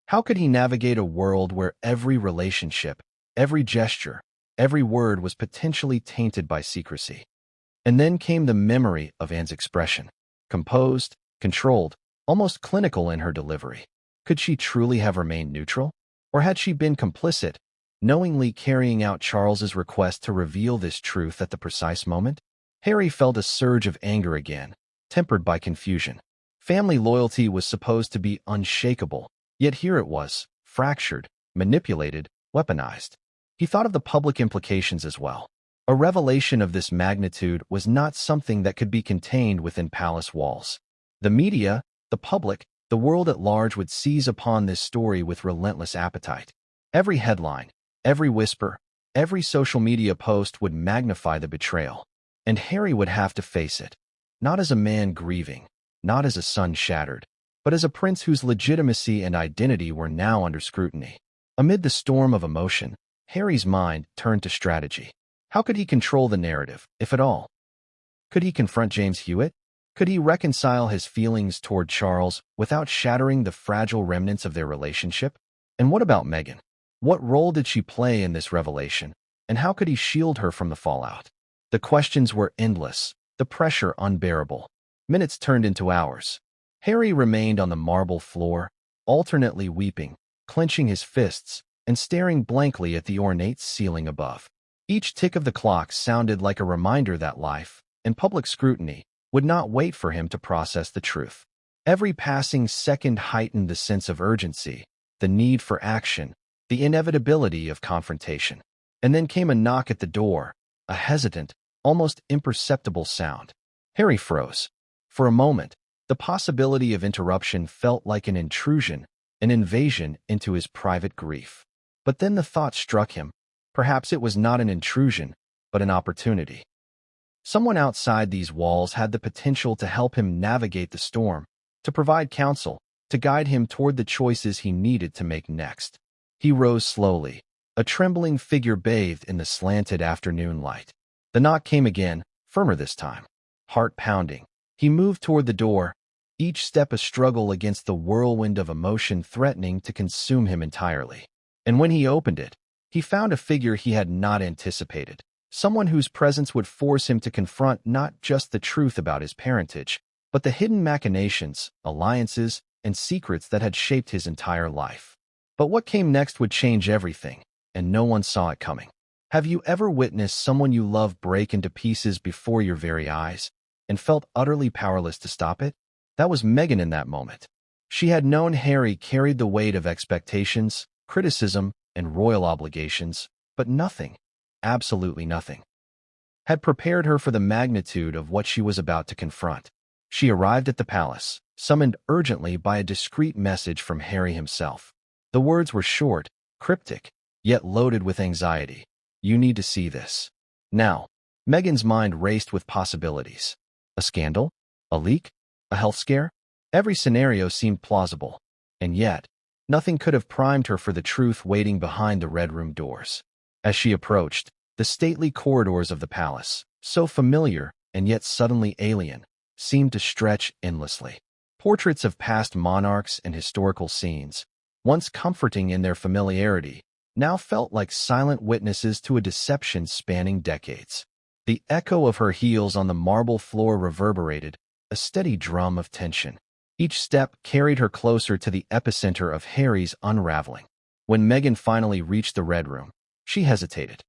How could he navigate a world where every relationship, every gesture, every word was potentially tainted by secrecy? And then came the memory of Anne's expression. Composed, controlled, almost clinical in her delivery. Could she truly have remained neutral? Or had she been complicit, knowingly carrying out Charles's request to reveal this truth at the precise moment? Harry felt a surge of anger again, tempered by confusion. Family loyalty was supposed to be unshakable, yet here it was, fractured, manipulated, weaponized. He thought of the public implications as well. A revelation of this magnitude was not something that could be contained within palace walls. The media, the public, the world at large would seize upon this story with relentless appetite. Every headline, every whisper, every social media post would magnify the betrayal. And Harry would have to face it, not as a man grieving, not as a son shattered, but as a prince whose legitimacy and identity were now under scrutiny. Amid the storm of emotion, Harry's mind turned to strategy. How could he control the narrative, if at all? Could he confront James Hewitt? Could he reconcile his feelings toward Charles without shattering the fragile remnants of their relationship? And what about Meghan? What role did she play in this revelation, and how could he shield her from the fallout? The questions were endless, the pressure unbearable. Minutes turned into hours. Harry remained on the marble floor, alternately weeping, clenching his fists, and staring blankly at the ornate ceiling above. Each tick of the clock sounded like a reminder that life, and public scrutiny, would not wait for him to process the truth. Every passing second heightened the sense of urgency, the need for action, the inevitability of confrontation. And then came a knock at the door, a hesitant, almost imperceptible sound. Harry froze. For a moment, the possibility of interruption felt like an intrusion, an invasion into his private grief. But then the thought struck him. Perhaps it was not an intrusion, but an opportunity. Someone outside these walls had the potential to help him navigate the storm, to provide counsel, to guide him toward the choices he needed to make next. He rose slowly, a trembling figure bathed in the slanted afternoon light. The knock came again, firmer this time. Heart pounding, he moved toward the door, each step a struggle against the whirlwind of emotion threatening to consume him entirely. And when he opened it, he found a figure he had not anticipated, someone whose presence would force him to confront not just the truth about his parentage, but the hidden machinations, alliances, and secrets that had shaped his entire life. But what came next would change everything, and no one saw it coming. Have you ever witnessed someone you love break into pieces before your very eyes, and felt utterly powerless to stop it? That was Megan in that moment. She had known Harry carried the weight of expectations, criticism, and royal obligations, but nothing, absolutely nothing, had prepared her for the magnitude of what she was about to confront. She arrived at the palace, summoned urgently by a discreet message from Harry himself. The words were short, cryptic, yet loaded with anxiety. You need to see this. Now, Megan's mind raced with possibilities. A scandal? A leak? A health scare? Every scenario seemed plausible. And yet, nothing could have primed her for the truth waiting behind the Red Room doors. As she approached, the stately corridors of the palace, so familiar and yet suddenly alien, seemed to stretch endlessly. Portraits of past monarchs and historical scenes, once comforting in their familiarity, now felt like silent witnesses to a deception spanning decades. The echo of her heels on the marble floor reverberated, a steady drum of tension. Each step carried her closer to the epicenter of Harry's unraveling. When Megan finally reached the Red Room, she hesitated.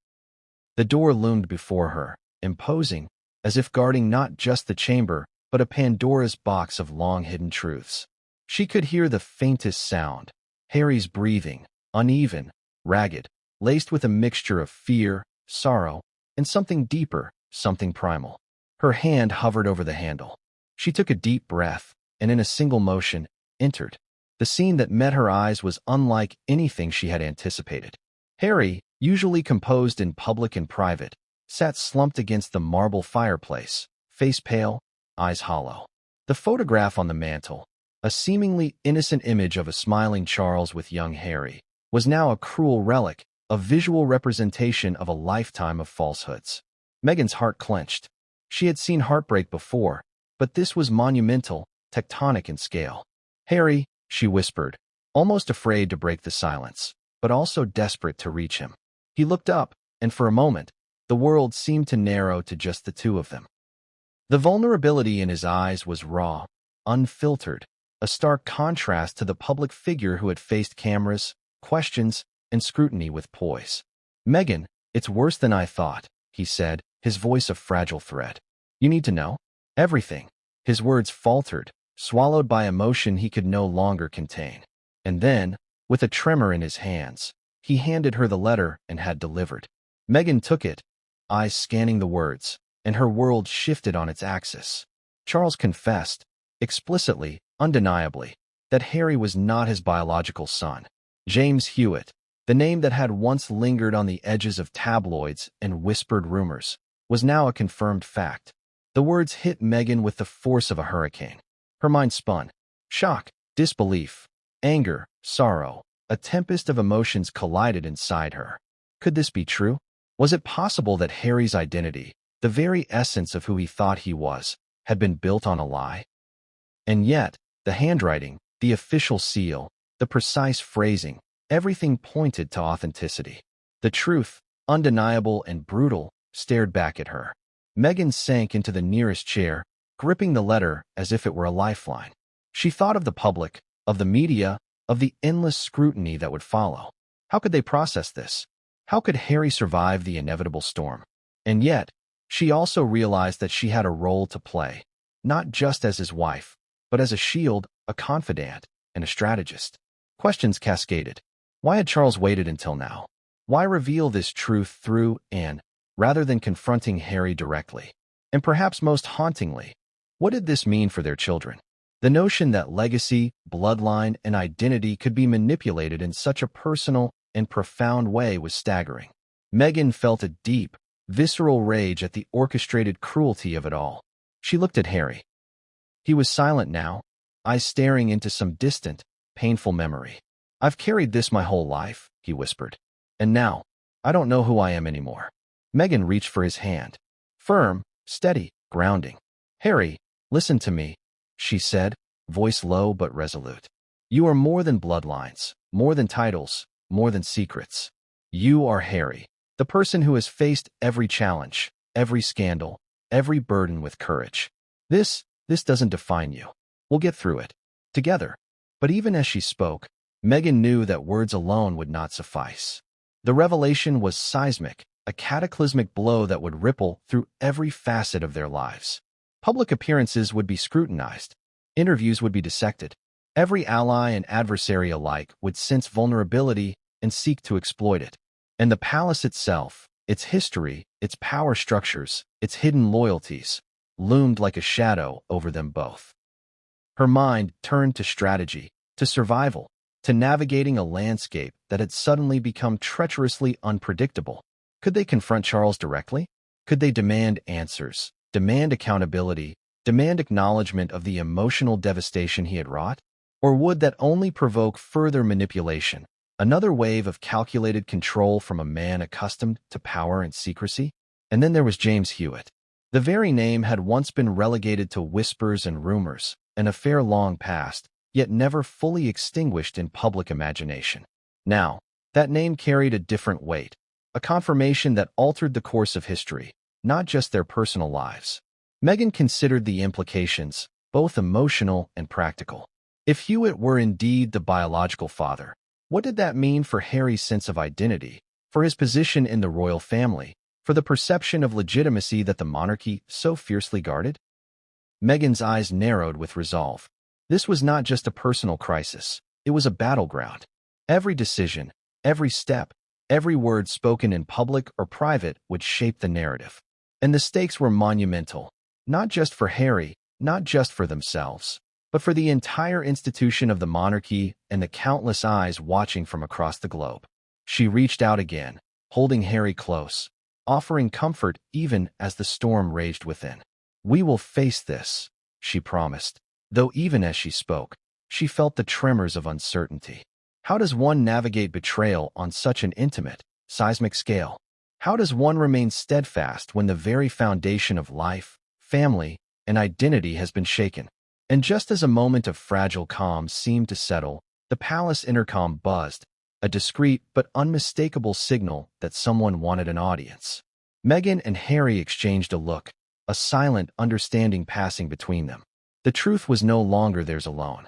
The door loomed before her, imposing, as if guarding not just the chamber, but a Pandora's box of long-hidden truths. She could hear the faintest sound, Harry's breathing, uneven, ragged, laced with a mixture of fear, sorrow, and something deeper, something primal. Her hand hovered over the handle. She took a deep breath, and in a single motion, entered. The scene that met her eyes was unlike anything she had anticipated. Harry, usually composed in public and private, sat slumped against the marble fireplace, face pale, eyes hollow. The photograph on the mantel, a seemingly innocent image of a smiling Charles with young Harry, was now a cruel relic, a visual representation of a lifetime of falsehoods. Megan's heart clenched. She had seen heartbreak before, but this was monumental, tectonic in scale. Harry, she whispered, almost afraid to break the silence, but also desperate to reach him. He looked up, and for a moment, the world seemed to narrow to just the two of them. The vulnerability in his eyes was raw, unfiltered, a stark contrast to the public figure who had faced cameras, questions, and scrutiny with poise. Megan, it's worse than I thought, he said, his voice a fragile thread. You need to know everything. His words faltered, swallowed by emotion he could no longer contain. And then, with a tremor in his hands, he handed her the letter and had delivered. Megan took it, eyes scanning the words, and her world shifted on its axis. Charles confessed, explicitly, undeniably, that Harry was not his biological son. James Hewitt, the name that had once lingered on the edges of tabloids and whispered rumors, was now a confirmed fact. The words hit Megan with the force of a hurricane. Her mind spun. Shock, disbelief, anger, sorrow, a tempest of emotions collided inside her. Could this be true? Was it possible that Harry's identity, the very essence of who he thought he was, had been built on a lie? And yet, the handwriting, the official seal, the precise phrasing, everything pointed to authenticity. The truth, undeniable and brutal, stared back at her. Megan sank into the nearest chair, gripping the letter as if it were a lifeline. She thought of the public, of the media, of the endless scrutiny that would follow. How could they process this? How could Harry survive the inevitable storm? And yet, she also realized that she had a role to play, not just as his wife, but as a shield, a confidant, and a strategist. Questions cascaded. Why had Charles waited until now? Why reveal this truth through Anne, rather than confronting Harry directly? And perhaps most hauntingly, what did this mean for their children? The notion that legacy, bloodline, and identity could be manipulated in such a personal and profound way was staggering. Megan felt a deep, visceral rage at the orchestrated cruelty of it all. She looked at Harry. He was silent now, eyes staring into some distant, painful memory. "I've carried this my whole life," he whispered. "And now, I don't know who I am anymore." Megan reached for his hand. Firm, steady, grounding. "Harry, listen to me," she said, voice low but resolute. "You are more than bloodlines, more than titles, more than secrets. You are Harry, the person who has faced every challenge, every scandal, every burden with courage. This doesn't define you. We'll get through it. Together." But even as she spoke, Megan knew that words alone would not suffice. The revelation was seismic, a cataclysmic blow that would ripple through every facet of their lives. Public appearances would be scrutinized. Interviews would be dissected. Every ally and adversary alike would sense vulnerability and seek to exploit it. And the palace itself, its history, its power structures, its hidden loyalties, loomed like a shadow over them both. Her mind turned to strategy, to survival, to navigating a landscape that had suddenly become treacherously unpredictable. Could they confront Charles directly? Could they demand answers, demand accountability, demand acknowledgement of the emotional devastation he had wrought? Or would that only provoke further manipulation, another wave of calculated control from a man accustomed to power and secrecy? And then there was James Hewitt. The very name had once been relegated to whispers and rumors, an affair long past, yet never fully extinguished in public imagination. Now, that name carried a different weight, a confirmation that altered the course of history, not just their personal lives. Megan considered the implications, both emotional and practical. If Hewitt were indeed the biological father, what did that mean for Harry's sense of identity, for his position in the royal family, for the perception of legitimacy that the monarchy so fiercely guarded? Megan's eyes narrowed with resolve. This was not just a personal crisis, it was a battleground. Every decision, every step, every word spoken in public or private would shape the narrative. And the stakes were monumental, not just for Harry, not just for themselves, but for the entire institution of the monarchy and the countless eyes watching from across the globe. She reached out again, holding Harry close, offering comfort even as the storm raged within. "We will face this," she promised, though even as she spoke, she felt the tremors of uncertainty. How does one navigate betrayal on such an intimate, seismic scale? How does one remain steadfast when the very foundation of life, family, and identity has been shaken? And just as a moment of fragile calm seemed to settle, the palace intercom buzzed, a discreet but unmistakable signal that someone wanted an audience. Meghan and Harry exchanged a look, a silent understanding passing between them. The truth was no longer theirs alone.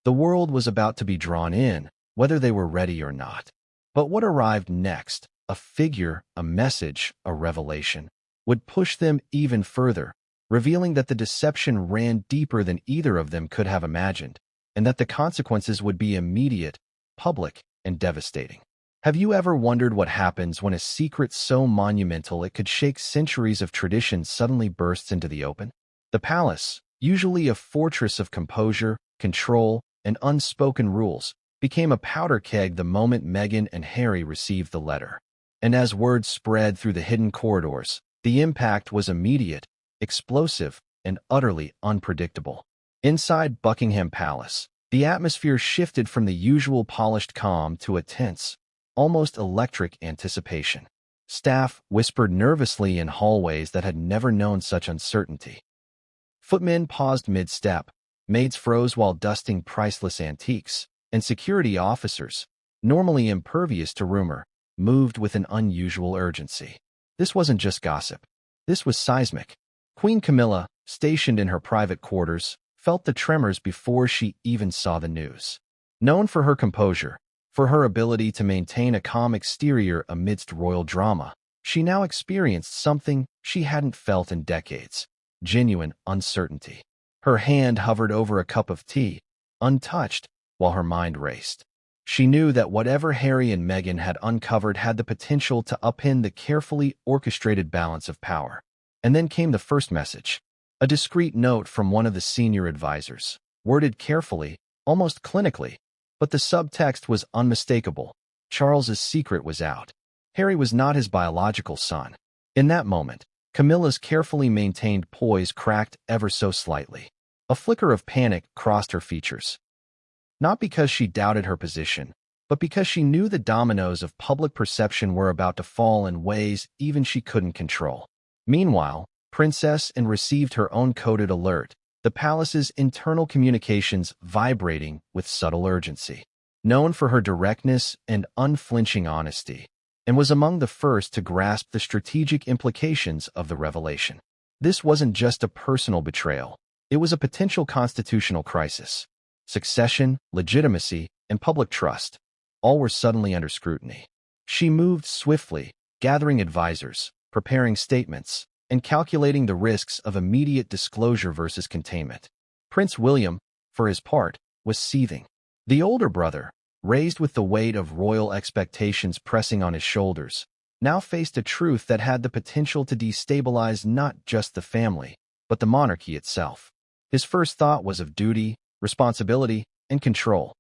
The world was about to be drawn in, whether they were ready or not. But what arrived next, a figure, a message, a revelation, would push them even further, revealing that the deception ran deeper than either of them could have imagined, and that the consequences would be immediate, public, and devastating. Have you ever wondered what happens when a secret so monumental it could shake centuries of tradition suddenly bursts into the open? The palace, usually a fortress of composure, control, and unspoken rules, became a powder keg the moment Meghan and Harry received the letter. And as word spread through the hidden corridors, the impact was immediate, explosive, and utterly unpredictable. Inside Buckingham Palace, the atmosphere shifted from the usual polished calm to a tense, almost electric anticipation. Staff whispered nervously in hallways that had never known such uncertainty. Footmen paused mid-step, maids froze while dusting priceless antiques, and security officers, normally impervious to rumor, moved with an unusual urgency. This wasn't just gossip. This was seismic. Queen Camilla, stationed in her private quarters, felt the tremors before she even saw the news. Known for her composure, for her ability to maintain a calm exterior amidst royal drama, she now experienced something she hadn't felt in decades: genuine uncertainty. Her hand hovered over a cup of tea, untouched, while her mind raced. She knew that whatever Harry and Meghan had uncovered had the potential to upend the carefully orchestrated balance of power. And then came the first message, a discreet note from one of the senior advisors, worded carefully, almost clinically, but the subtext was unmistakable. Charles's secret was out. Harry was not his biological son. In that moment, Camilla's carefully maintained poise cracked ever so slightly. A flicker of panic crossed her features. Not because she doubted her position, but because she knew the dominoes of public perception were about to fall in ways even she couldn't control. Meanwhile, Princess Anne received her own coded alert, the palace's internal communications vibrating with subtle urgency. Known for her directness and unflinching honesty, and was among the first to grasp the strategic implications of the revelation. This wasn't just a personal betrayal, it was a potential constitutional crisis. Succession, legitimacy, and public trust, all were suddenly under scrutiny. She moved swiftly, gathering advisors, preparing statements, and calculating the risks of immediate disclosure versus containment. Prince William, for his part, was seething. The older brother, raised with the weight of royal expectations pressing on his shoulders, now faced a truth that had the potential to destabilize not just the family, but the monarchy itself. His first thought was of duty, responsibility, and control.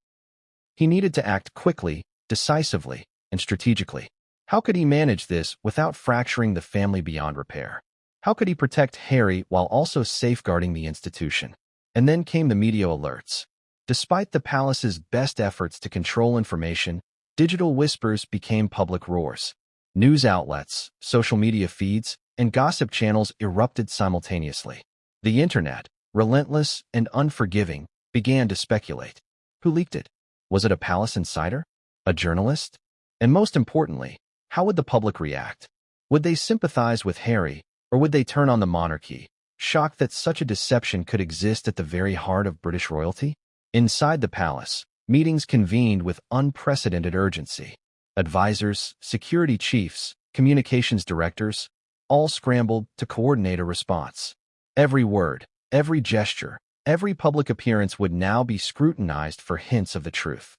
He needed to act quickly, decisively, and strategically. How could he manage this without fracturing the family beyond repair? How could he protect Harry while also safeguarding the institution? And then came the media alerts. Despite the palace's best efforts to control information, digital whispers became public roars. News outlets, social media feeds, and gossip channels erupted simultaneously. The internet, relentless and unforgiving, began to speculate. Who leaked it? Was it a palace insider? A journalist? And most importantly, how would the public react? Would they sympathize with Harry, or would they turn on the monarchy, shocked that such a deception could exist at the very heart of British royalty? Inside the palace, meetings convened with unprecedented urgency. Advisors, security chiefs, communications directors, all scrambled to coordinate a response. Every word, every gesture, every public appearance would now be scrutinized for hints of the truth.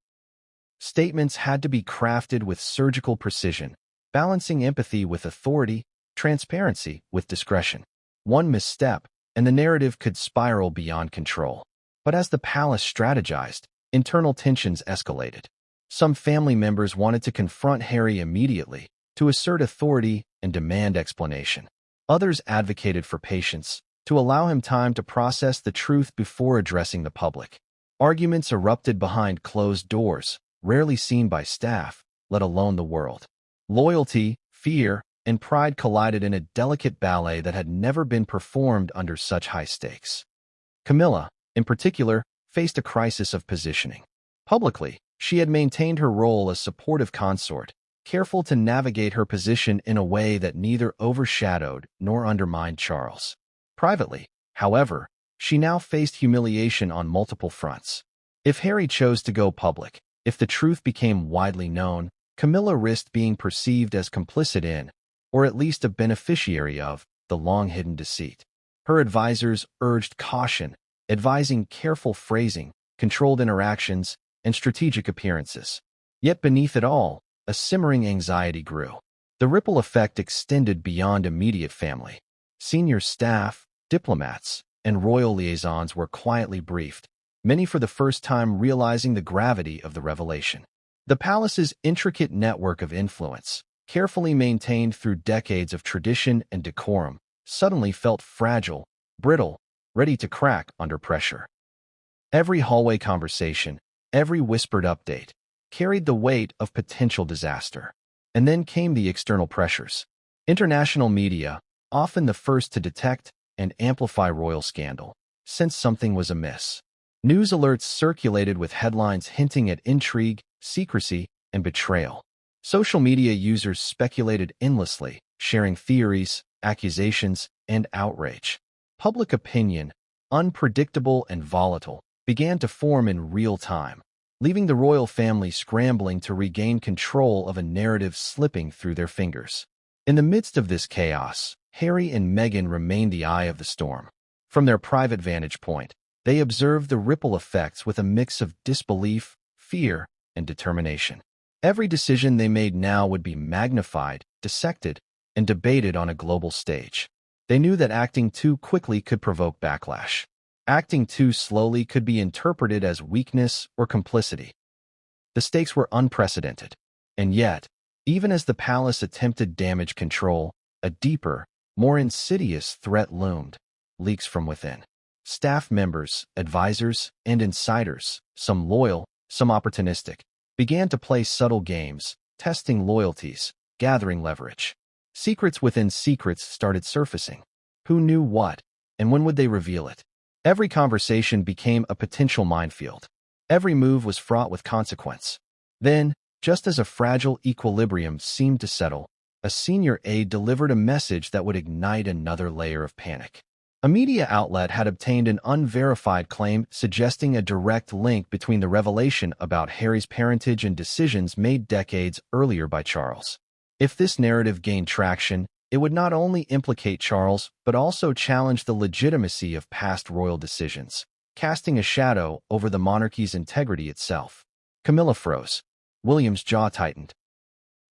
Statements had to be crafted with surgical precision, balancing empathy with authority, transparency with discretion. One misstep, and the narrative could spiral beyond control. But as the palace strategized, internal tensions escalated. Some family members wanted to confront Harry immediately, to assert authority and demand explanation. Others advocated for patience, to allow him time to process the truth before addressing the public. Arguments erupted behind closed doors, rarely seen by staff, let alone the world. Loyalty, fear, and pride collided in a delicate ballet that had never been performed under such high stakes. Camilla, in particular, faced a crisis of positioning. Publicly, she had maintained her role as supportive consort, careful to navigate her position in a way that neither overshadowed nor undermined Charles. Privately, however, she now faced humiliation on multiple fronts. If Harry chose to go public, if the truth became widely known, Camilla risked being perceived as complicit in, or at least a beneficiary of, the long-hidden deceit. Her advisors urged caution, advising careful phrasing, controlled interactions, and strategic appearances. Yet beneath it all, a simmering anxiety grew. The ripple effect extended beyond immediate family. Senior staff, diplomats, and royal liaisons were quietly briefed, many for the first time realizing the gravity of the revelation. The palace's intricate network of influence, carefully maintained through decades of tradition and decorum, suddenly felt fragile, brittle, ready to crack under pressure. Every hallway conversation, every whispered update, carried the weight of potential disaster. And then came the external pressures. International media, often the first to detect and amplify royal scandal, sensed something was amiss. News alerts circulated with headlines hinting at intrigue, secrecy, and betrayal. Social media users speculated endlessly, sharing theories, accusations, and outrage. Public opinion, unpredictable and volatile, began to form in real time, leaving the royal family scrambling to regain control of a narrative slipping through their fingers. In the midst of this chaos, Harry and Meghan remained the eye of the storm. From their private vantage point, they observed the ripple effects with a mix of disbelief, fear, and determination. Every decision they made now would be magnified, dissected, and debated on a global stage. They knew that acting too quickly could provoke backlash. Acting too slowly could be interpreted as weakness or complicity. The stakes were unprecedented. And yet, even as the palace attempted damage control, a deeper, more insidious threat loomed: leaks from within. Staff members, advisors, and insiders, some loyal, some opportunistic, began to play subtle games, testing loyalties, gathering leverage. Secrets within secrets started surfacing. Who knew what, and when would they reveal it? Every conversation became a potential minefield. Every move was fraught with consequence. Then, just as a fragile equilibrium seemed to settle, a senior aide delivered a message that would ignite another layer of panic. A media outlet had obtained an unverified claim suggesting a direct link between the revelation about Harry's parentage and decisions made decades earlier by Charles. If this narrative gained traction, it would not only implicate Charles, but also challenge the legitimacy of past royal decisions, casting a shadow over the monarchy's integrity itself. Camilla froze. William's jaw tightened,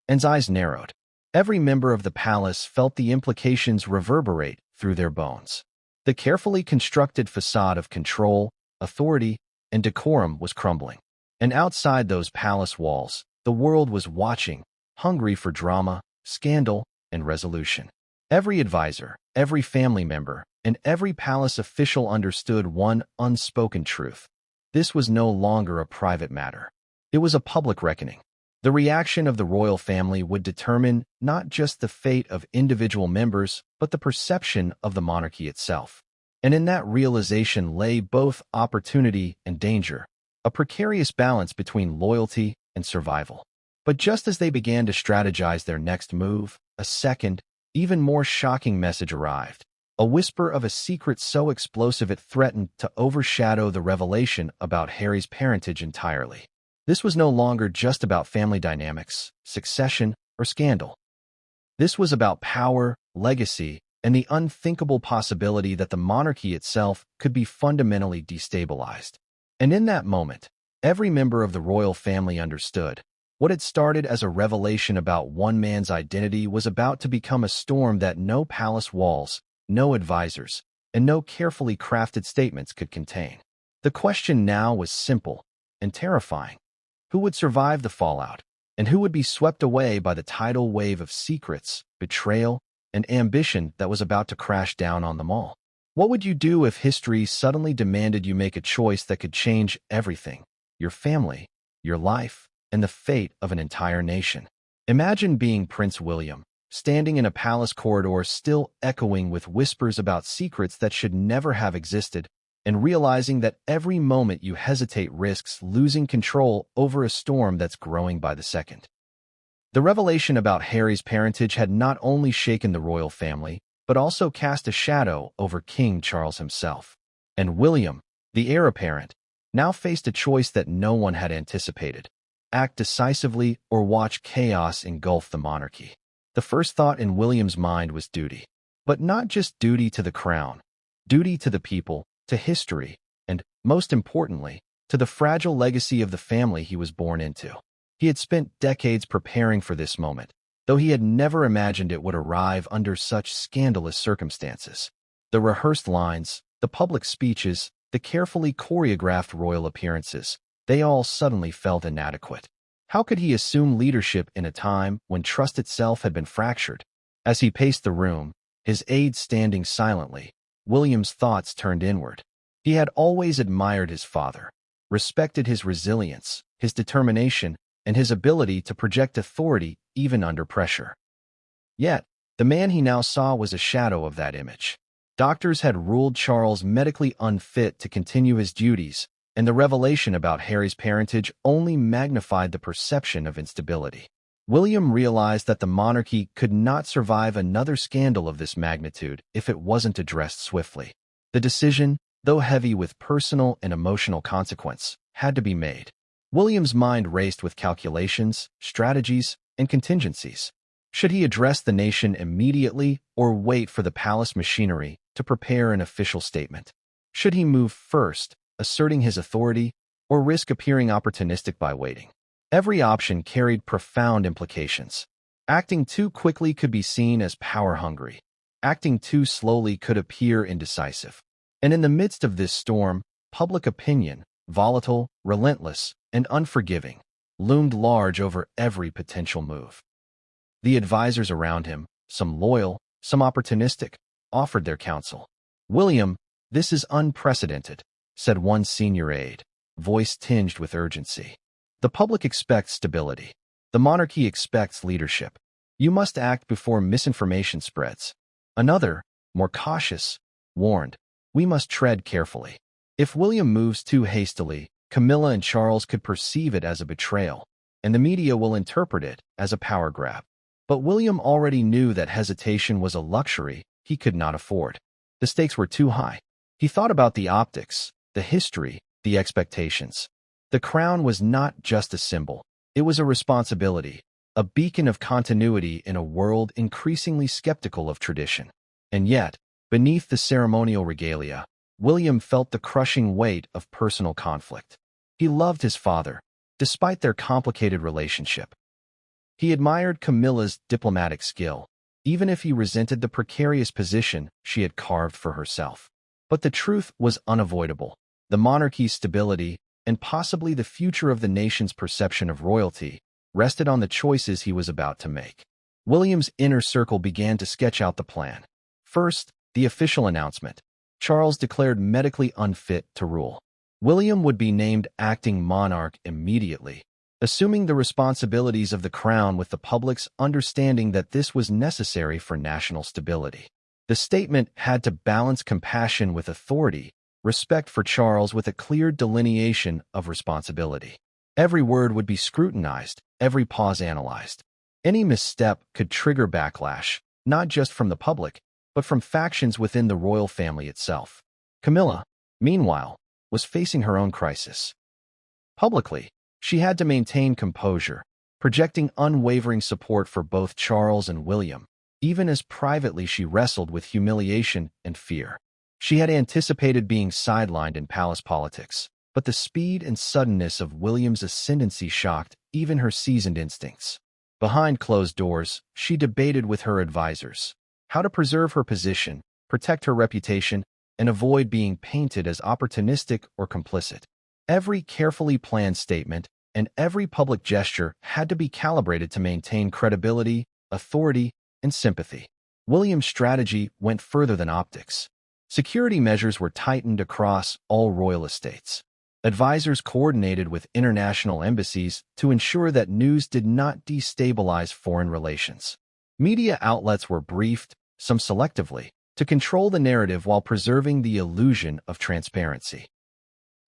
and his eyes narrowed. Every member of the palace felt the implications reverberate through their bones. The carefully constructed facade of control, authority, and decorum was crumbling. And outside those palace walls, the world was watching, hungry for drama, scandal, and resolution. Every advisor, every family member, and every palace official understood one unspoken truth. This was no longer a private matter. It was a public reckoning. The reaction of the royal family would determine not just the fate of individual members, but the perception of the monarchy itself. And in that realization lay both opportunity and danger, a precarious balance between loyalty and survival. But just as they began to strategize their next move, a second, even more shocking message arrived. A whisper of a secret so explosive it threatened to overshadow the revelation about Harry's parentage entirely. This was no longer just about family dynamics, succession, or scandal. This was about power, legacy, and the unthinkable possibility that the monarchy itself could be fundamentally destabilized. And in that moment, every member of the royal family understood. What had started as a revelation about one man's identity was about to become a storm that no palace walls, no advisors, and no carefully crafted statements could contain. The question now was simple and terrifying. Who would survive the fallout, and who would be swept away by the tidal wave of secrets, betrayal, and ambition that was about to crash down on them all? What would you do if history suddenly demanded you make a choice that could change everything: your family, your life, and the fate of an entire nation? Imagine being Prince William, standing in a palace corridor still echoing with whispers about secrets that should never have existed, and realizing that every moment you hesitate risks losing control over a storm that's growing by the second. The revelation about Harry's parentage had not only shaken the royal family, but also cast a shadow over King Charles himself. And William, the heir apparent, now faced a choice that no one had anticipated: act decisively or watch chaos engulf the monarchy. The first thought in William's mind was duty. But not just duty to the crown, duty to the people, to history, and, most importantly, to the fragile legacy of the family he was born into. He had spent decades preparing for this moment, though he had never imagined it would arrive under such scandalous circumstances. The rehearsed lines, the public speeches, the carefully choreographed royal appearances, they all suddenly felt inadequate. How could he assume leadership in a time when trust itself had been fractured? As he paced the room, his aides standing silently, William's thoughts turned inward. He had always admired his father, respected his resilience, his determination, and his ability to project authority even under pressure. Yet, the man he now saw was a shadow of that image. Doctors had ruled Charles medically unfit to continue his duties, and the revelation about Harry's parentage only magnified the perception of instability. William realized that the monarchy could not survive another scandal of this magnitude if it wasn't addressed swiftly. The decision, though heavy with personal and emotional consequence, had to be made. William's mind raced with calculations, strategies, and contingencies. Should he address the nation immediately or wait for the palace machinery to prepare an official statement? Should he move first, asserting his authority, or risk appearing opportunistic by waiting? Every option carried profound implications. Acting too quickly could be seen as power-hungry. Acting too slowly could appear indecisive. And in the midst of this storm, public opinion, volatile, relentless, and unforgiving, loomed large over every potential move. The advisors around him, some loyal, some opportunistic, offered their counsel. "William, this is unprecedented," said one senior aide, voice tinged with urgency. "The public expects stability. The monarchy expects leadership. You must act before misinformation spreads." Another, more cautious, warned, "We must tread carefully. If William moves too hastily, Camilla and Charles could perceive it as a betrayal, and the media will interpret it as a power grab." But William already knew that hesitation was a luxury he could not afford. The stakes were too high. He thought about the optics, the history, the expectations. The crown was not just a symbol. It was a responsibility, a beacon of continuity in a world increasingly skeptical of tradition. And yet, beneath the ceremonial regalia, William felt the crushing weight of personal conflict. He loved his father, despite their complicated relationship. He admired Camilla's diplomatic skill, even if he resented the precarious position she had carved for herself. But the truth was unavoidable. The monarchy's stability, and possibly the future of the nation's perception of royalty, rested on the choices he was about to make. William's inner circle began to sketch out the plan. First, the official announcement. Charles declared medically unfit to rule. William would be named acting monarch immediately, assuming the responsibilities of the crown with the public's understanding that this was necessary for national stability. The statement had to balance compassion with authority, respect for Charles with a clear delineation of responsibility. Every word would be scrutinized, every pause analyzed. Any misstep could trigger backlash, not just from the public, but from factions within the royal family itself. Camilla, meanwhile, was facing her own crisis. Publicly, she had to maintain composure, projecting unwavering support for both Charles and William, even as privately she wrestled with humiliation and fear. She had anticipated being sidelined in palace politics, but the speed and suddenness of William's ascendancy shocked even her seasoned instincts. Behind closed doors, she debated with her advisors how to preserve her position, protect her reputation, and avoid being painted as opportunistic or complicit. Every carefully planned statement and every public gesture had to be calibrated to maintain credibility, authority, and sympathy. William's strategy went further than optics. Security measures were tightened across all royal estates. Advisors coordinated with international embassies to ensure that news did not destabilize foreign relations. Media outlets were briefed, some selectively, to control the narrative while preserving the illusion of transparency.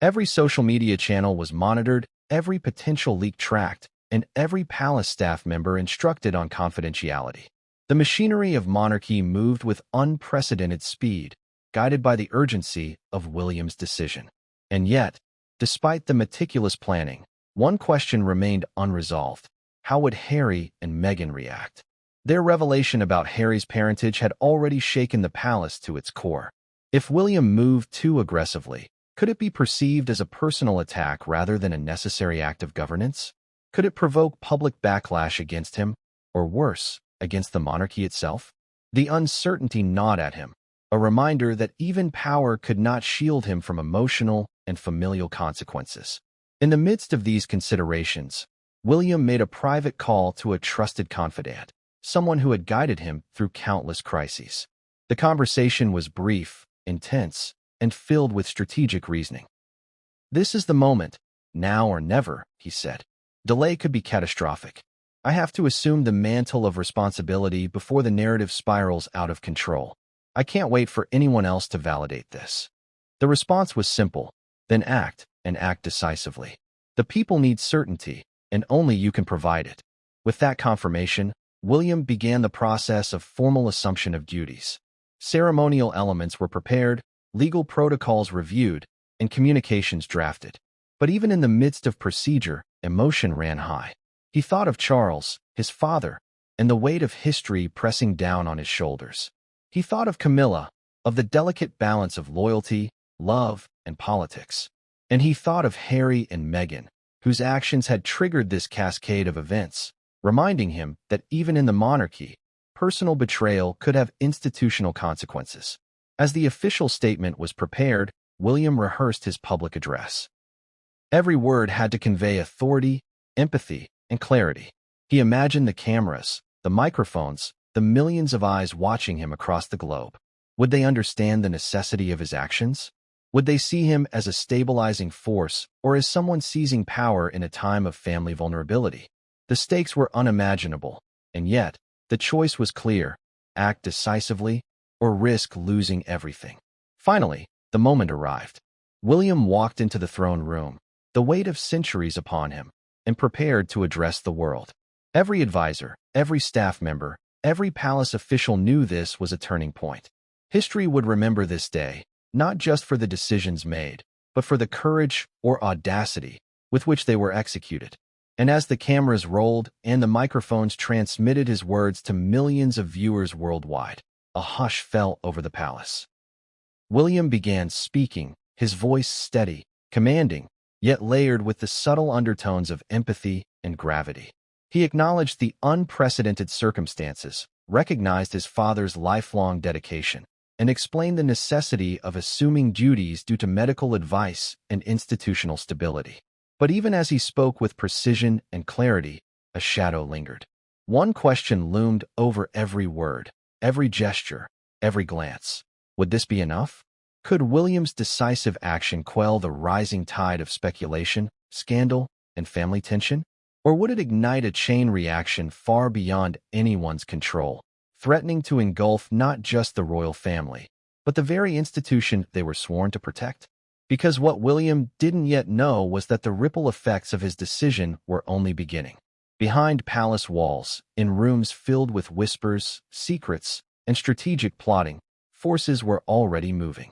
Every social media channel was monitored, every potential leak tracked, and every palace staff member instructed on confidentiality. The machinery of monarchy moved with unprecedented speed, guided by the urgency of William's decision. And yet, despite the meticulous planning, one question remained unresolved. How would Harry and Meghan react? Their revelation about Harry's parentage had already shaken the palace to its core. If William moved too aggressively, could it be perceived as a personal attack rather than a necessary act of governance? Could it provoke public backlash against him, or worse, against the monarchy itself? The uncertainty gnawed at him, a reminder that even power could not shield him from emotional and familial consequences. In the midst of these considerations, William made a private call to a trusted confidant, someone who had guided him through countless crises. The conversation was brief, intense, and filled with strategic reasoning. "This is the moment, now or never," he said. "Delay could be catastrophic. I have to assume the mantle of responsibility before the narrative spirals out of control. I can't wait for anyone else to validate this." The response was simple: then act, and act decisively. The people need certainty, and only you can provide it. With that confirmation, William began the process of formal assumption of duties. Ceremonial elements were prepared, legal protocols reviewed, and communications drafted. But even in the midst of procedure, emotion ran high. He thought of Charles, his father, and the weight of history pressing down on his shoulders. He thought of Camilla, of the delicate balance of loyalty, love, and politics. And he thought of Harry and Meghan, whose actions had triggered this cascade of events, reminding him that even in the monarchy, personal betrayal could have institutional consequences. As the official statement was prepared, William rehearsed his public address. Every word had to convey authority, empathy, and clarity. He imagined the cameras, the microphones, the millions of eyes watching him across the globe? Would they understand the necessity of his actions? Would they see him as a stabilizing force or as someone seizing power in a time of family vulnerability? The stakes were unimaginable, and yet the choice was clear: act decisively or risk losing everything. Finally, the moment arrived. William walked into the throne room, the weight of centuries upon him, and prepared to address the world. Every advisor, every staff member, every palace official knew this was a turning point. History would remember this day, not just for the decisions made, but for the courage or audacity with which they were executed. And as the cameras rolled and the microphones transmitted his words to millions of viewers worldwide, a hush fell over the palace. William began speaking, his voice steady, commanding, yet layered with the subtle undertones of empathy and gravity. He acknowledged the unprecedented circumstances, recognized his father's lifelong dedication, and explained the necessity of assuming duties due to medical advice and institutional stability. But even as he spoke with precision and clarity, a shadow lingered. One question loomed over every word, every gesture, every glance. Would this be enough? Could William's decisive action quell the rising tide of speculation, scandal, and family tension? Or would it ignite a chain reaction far beyond anyone's control, threatening to engulf not just the royal family, but the very institution they were sworn to protect? Because what William didn't yet know was that the ripple effects of his decision were only beginning. Behind palace walls, in rooms filled with whispers, secrets, and strategic plotting, forces were already moving.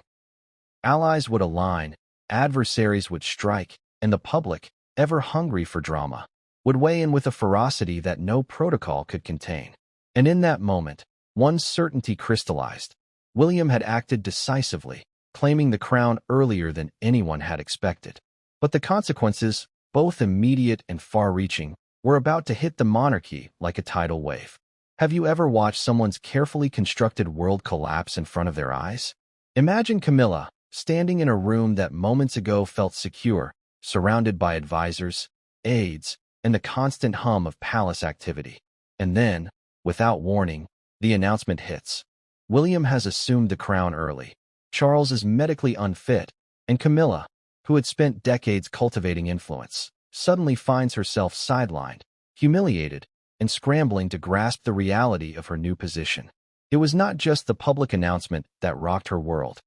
Allies would align, adversaries would strike, and the public, ever hungry for drama, would weigh in with a ferocity that no protocol could contain. And in that moment, one certainty crystallized. William had acted decisively, claiming the crown earlier than anyone had expected. But the consequences, both immediate and far-reaching, were about to hit the monarchy like a tidal wave. Have you ever watched someone's carefully constructed world collapse in front of their eyes? Imagine Camilla, standing in a room that moments ago felt secure, surrounded by advisors, aides, and the constant hum of palace activity. And then, without warning, the announcement hits. William has assumed the crown early. Charles is medically unfit, and Camilla, who had spent decades cultivating influence, suddenly finds herself sidelined, humiliated, and scrambling to grasp the reality of her new position. It was not just the public announcement that rocked her world.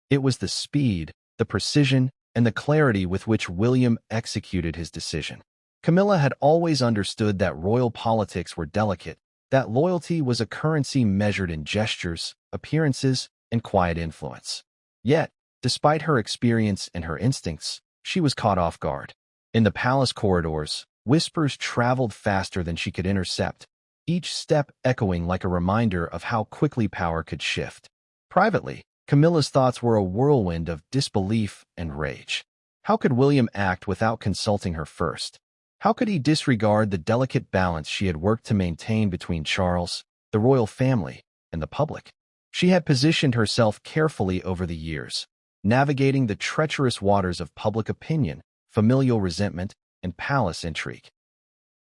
It was the speed, the precision, and the clarity with which William executed his decision. Camilla had always understood that royal politics were delicate, that loyalty was a currency measured in gestures, appearances, and quiet influence. Yet, despite her experience and her instincts, she was caught off guard. In the palace corridors, whispers traveled faster than she could intercept, each step echoing like a reminder of how quickly power could shift. Privately, Camilla's thoughts were a whirlwind of disbelief and rage. How could William act without consulting her first? How could he disregard the delicate balance she had worked to maintain between Charles, the royal family, and the public? She had positioned herself carefully over the years, navigating the treacherous waters of public opinion, familial resentment, and palace intrigue.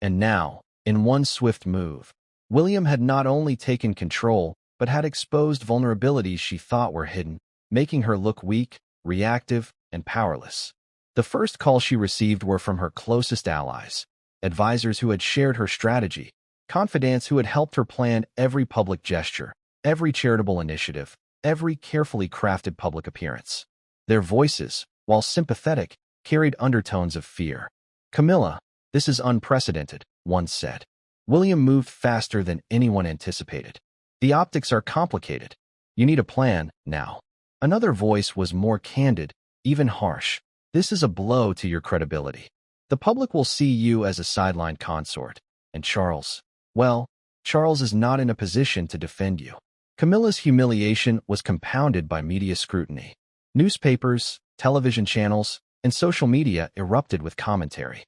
And now, in one swift move, William had not only taken control, but had exposed vulnerabilities she thought were hidden, making her look weak, reactive, and powerless. The first calls she received were from her closest allies, advisors who had shared her strategy, confidants who had helped her plan every public gesture, every charitable initiative, every carefully crafted public appearance. Their voices, while sympathetic, carried undertones of fear. "Camilla, this is unprecedented," one said. William moved faster than anyone anticipated. "The optics are complicated. You need a plan, now." Another voice was more candid, even harsh. "This is a blow to your credibility. The public will see you as a sidelined consort. And Charles, well, Charles is not in a position to defend you." Camilla's humiliation was compounded by media scrutiny. Newspapers, television channels, and social media erupted with commentary.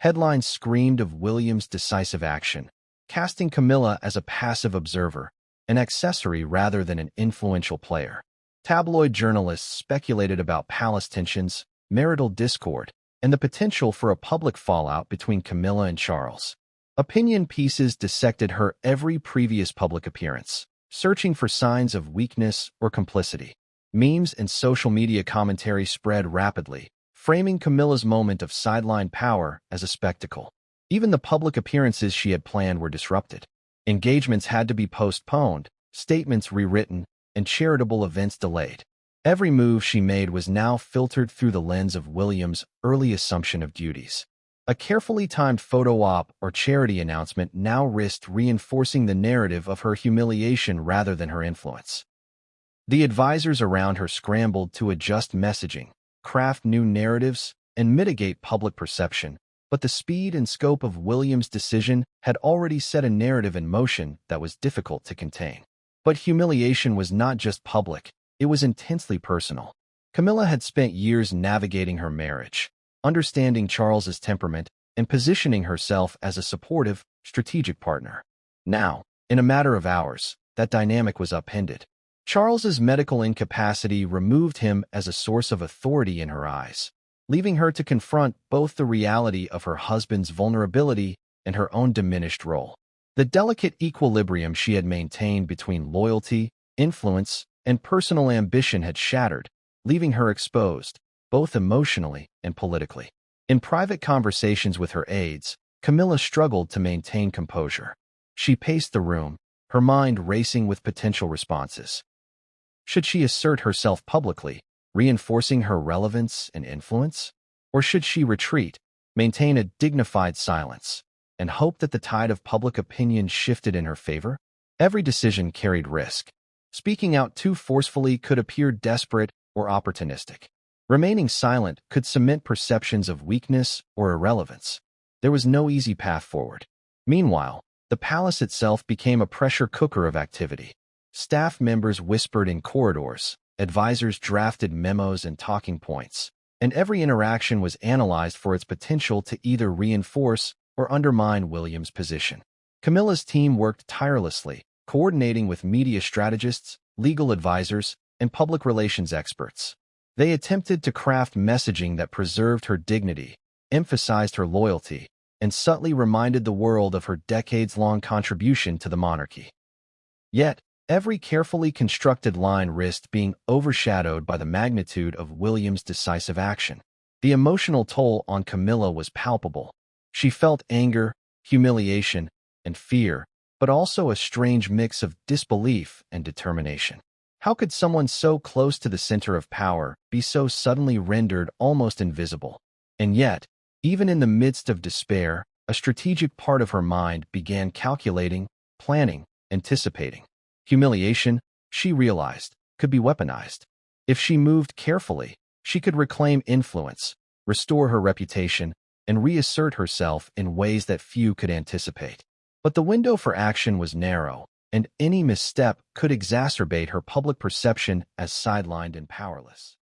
Headlines screamed of William's decisive action, casting Camilla as a passive observer, an accessory rather than an influential player. Tabloid journalists speculated about palace tensions, marital discord, and the potential for a public fallout between Camilla and Charles. Opinion pieces dissected her every previous public appearance, searching for signs of weakness or complicity. Memes and social media commentary spread rapidly, framing Camilla's moment of sidelined power as a spectacle. Even the public appearances she had planned were disrupted. Engagements had to be postponed, statements rewritten, and charitable events delayed. Every move she made was now filtered through the lens of William's early assumption of duties. A carefully timed photo op or charity announcement now risked reinforcing the narrative of her humiliation rather than her influence. The advisors around her scrambled to adjust messaging, craft new narratives, and mitigate public perception, but the speed and scope of William's decision had already set a narrative in motion that was difficult to contain. But humiliation was not just public, it was intensely personal. Camilla had spent years navigating her marriage, understanding Charles's temperament, and positioning herself as a supportive, strategic partner. Now, in a matter of hours, that dynamic was upended. Charles's medical incapacity removed him as a source of authority in her eyes, leaving her to confront both the reality of her husband's vulnerability and her own diminished role. The delicate equilibrium she had maintained between loyalty, influence, and personal ambition had shattered, leaving her exposed, both emotionally and politically. In private conversations with her aides, Camilla struggled to maintain composure. She paced the room, her mind racing with potential responses. Should she assert herself publicly, reinforcing her relevance and influence? Or should she retreat, maintain a dignified silence, and hope that the tide of public opinion shifted in her favor? Every decision carried risk. Speaking out too forcefully could appear desperate or opportunistic. Remaining silent could cement perceptions of weakness or irrelevance. There was no easy path forward. Meanwhile, the palace itself became a pressure cooker of activity. Staff members whispered in corridors, advisors drafted memos and talking points, and every interaction was analyzed for its potential to either reinforce or undermine William's position. Camilla's team worked tirelessly, coordinating with media strategists, legal advisors, and public relations experts. They attempted to craft messaging that preserved her dignity, emphasized her loyalty, and subtly reminded the world of her decades-long contribution to the monarchy. Yet, every carefully constructed line risked being overshadowed by the magnitude of William's decisive action. The emotional toll on Camilla was palpable. She felt anger, humiliation, and fear, but also a strange mix of disbelief and determination. How could someone so close to the center of power be so suddenly rendered almost invisible? And yet, even in the midst of despair, a strategic part of her mind began calculating, planning, anticipating. Humiliation, she realized, could be weaponized. If she moved carefully, she could reclaim influence, restore her reputation, and reassert herself in ways that few could anticipate. But the window for action was narrow, and any misstep could exacerbate her public perception as sidelined and powerless.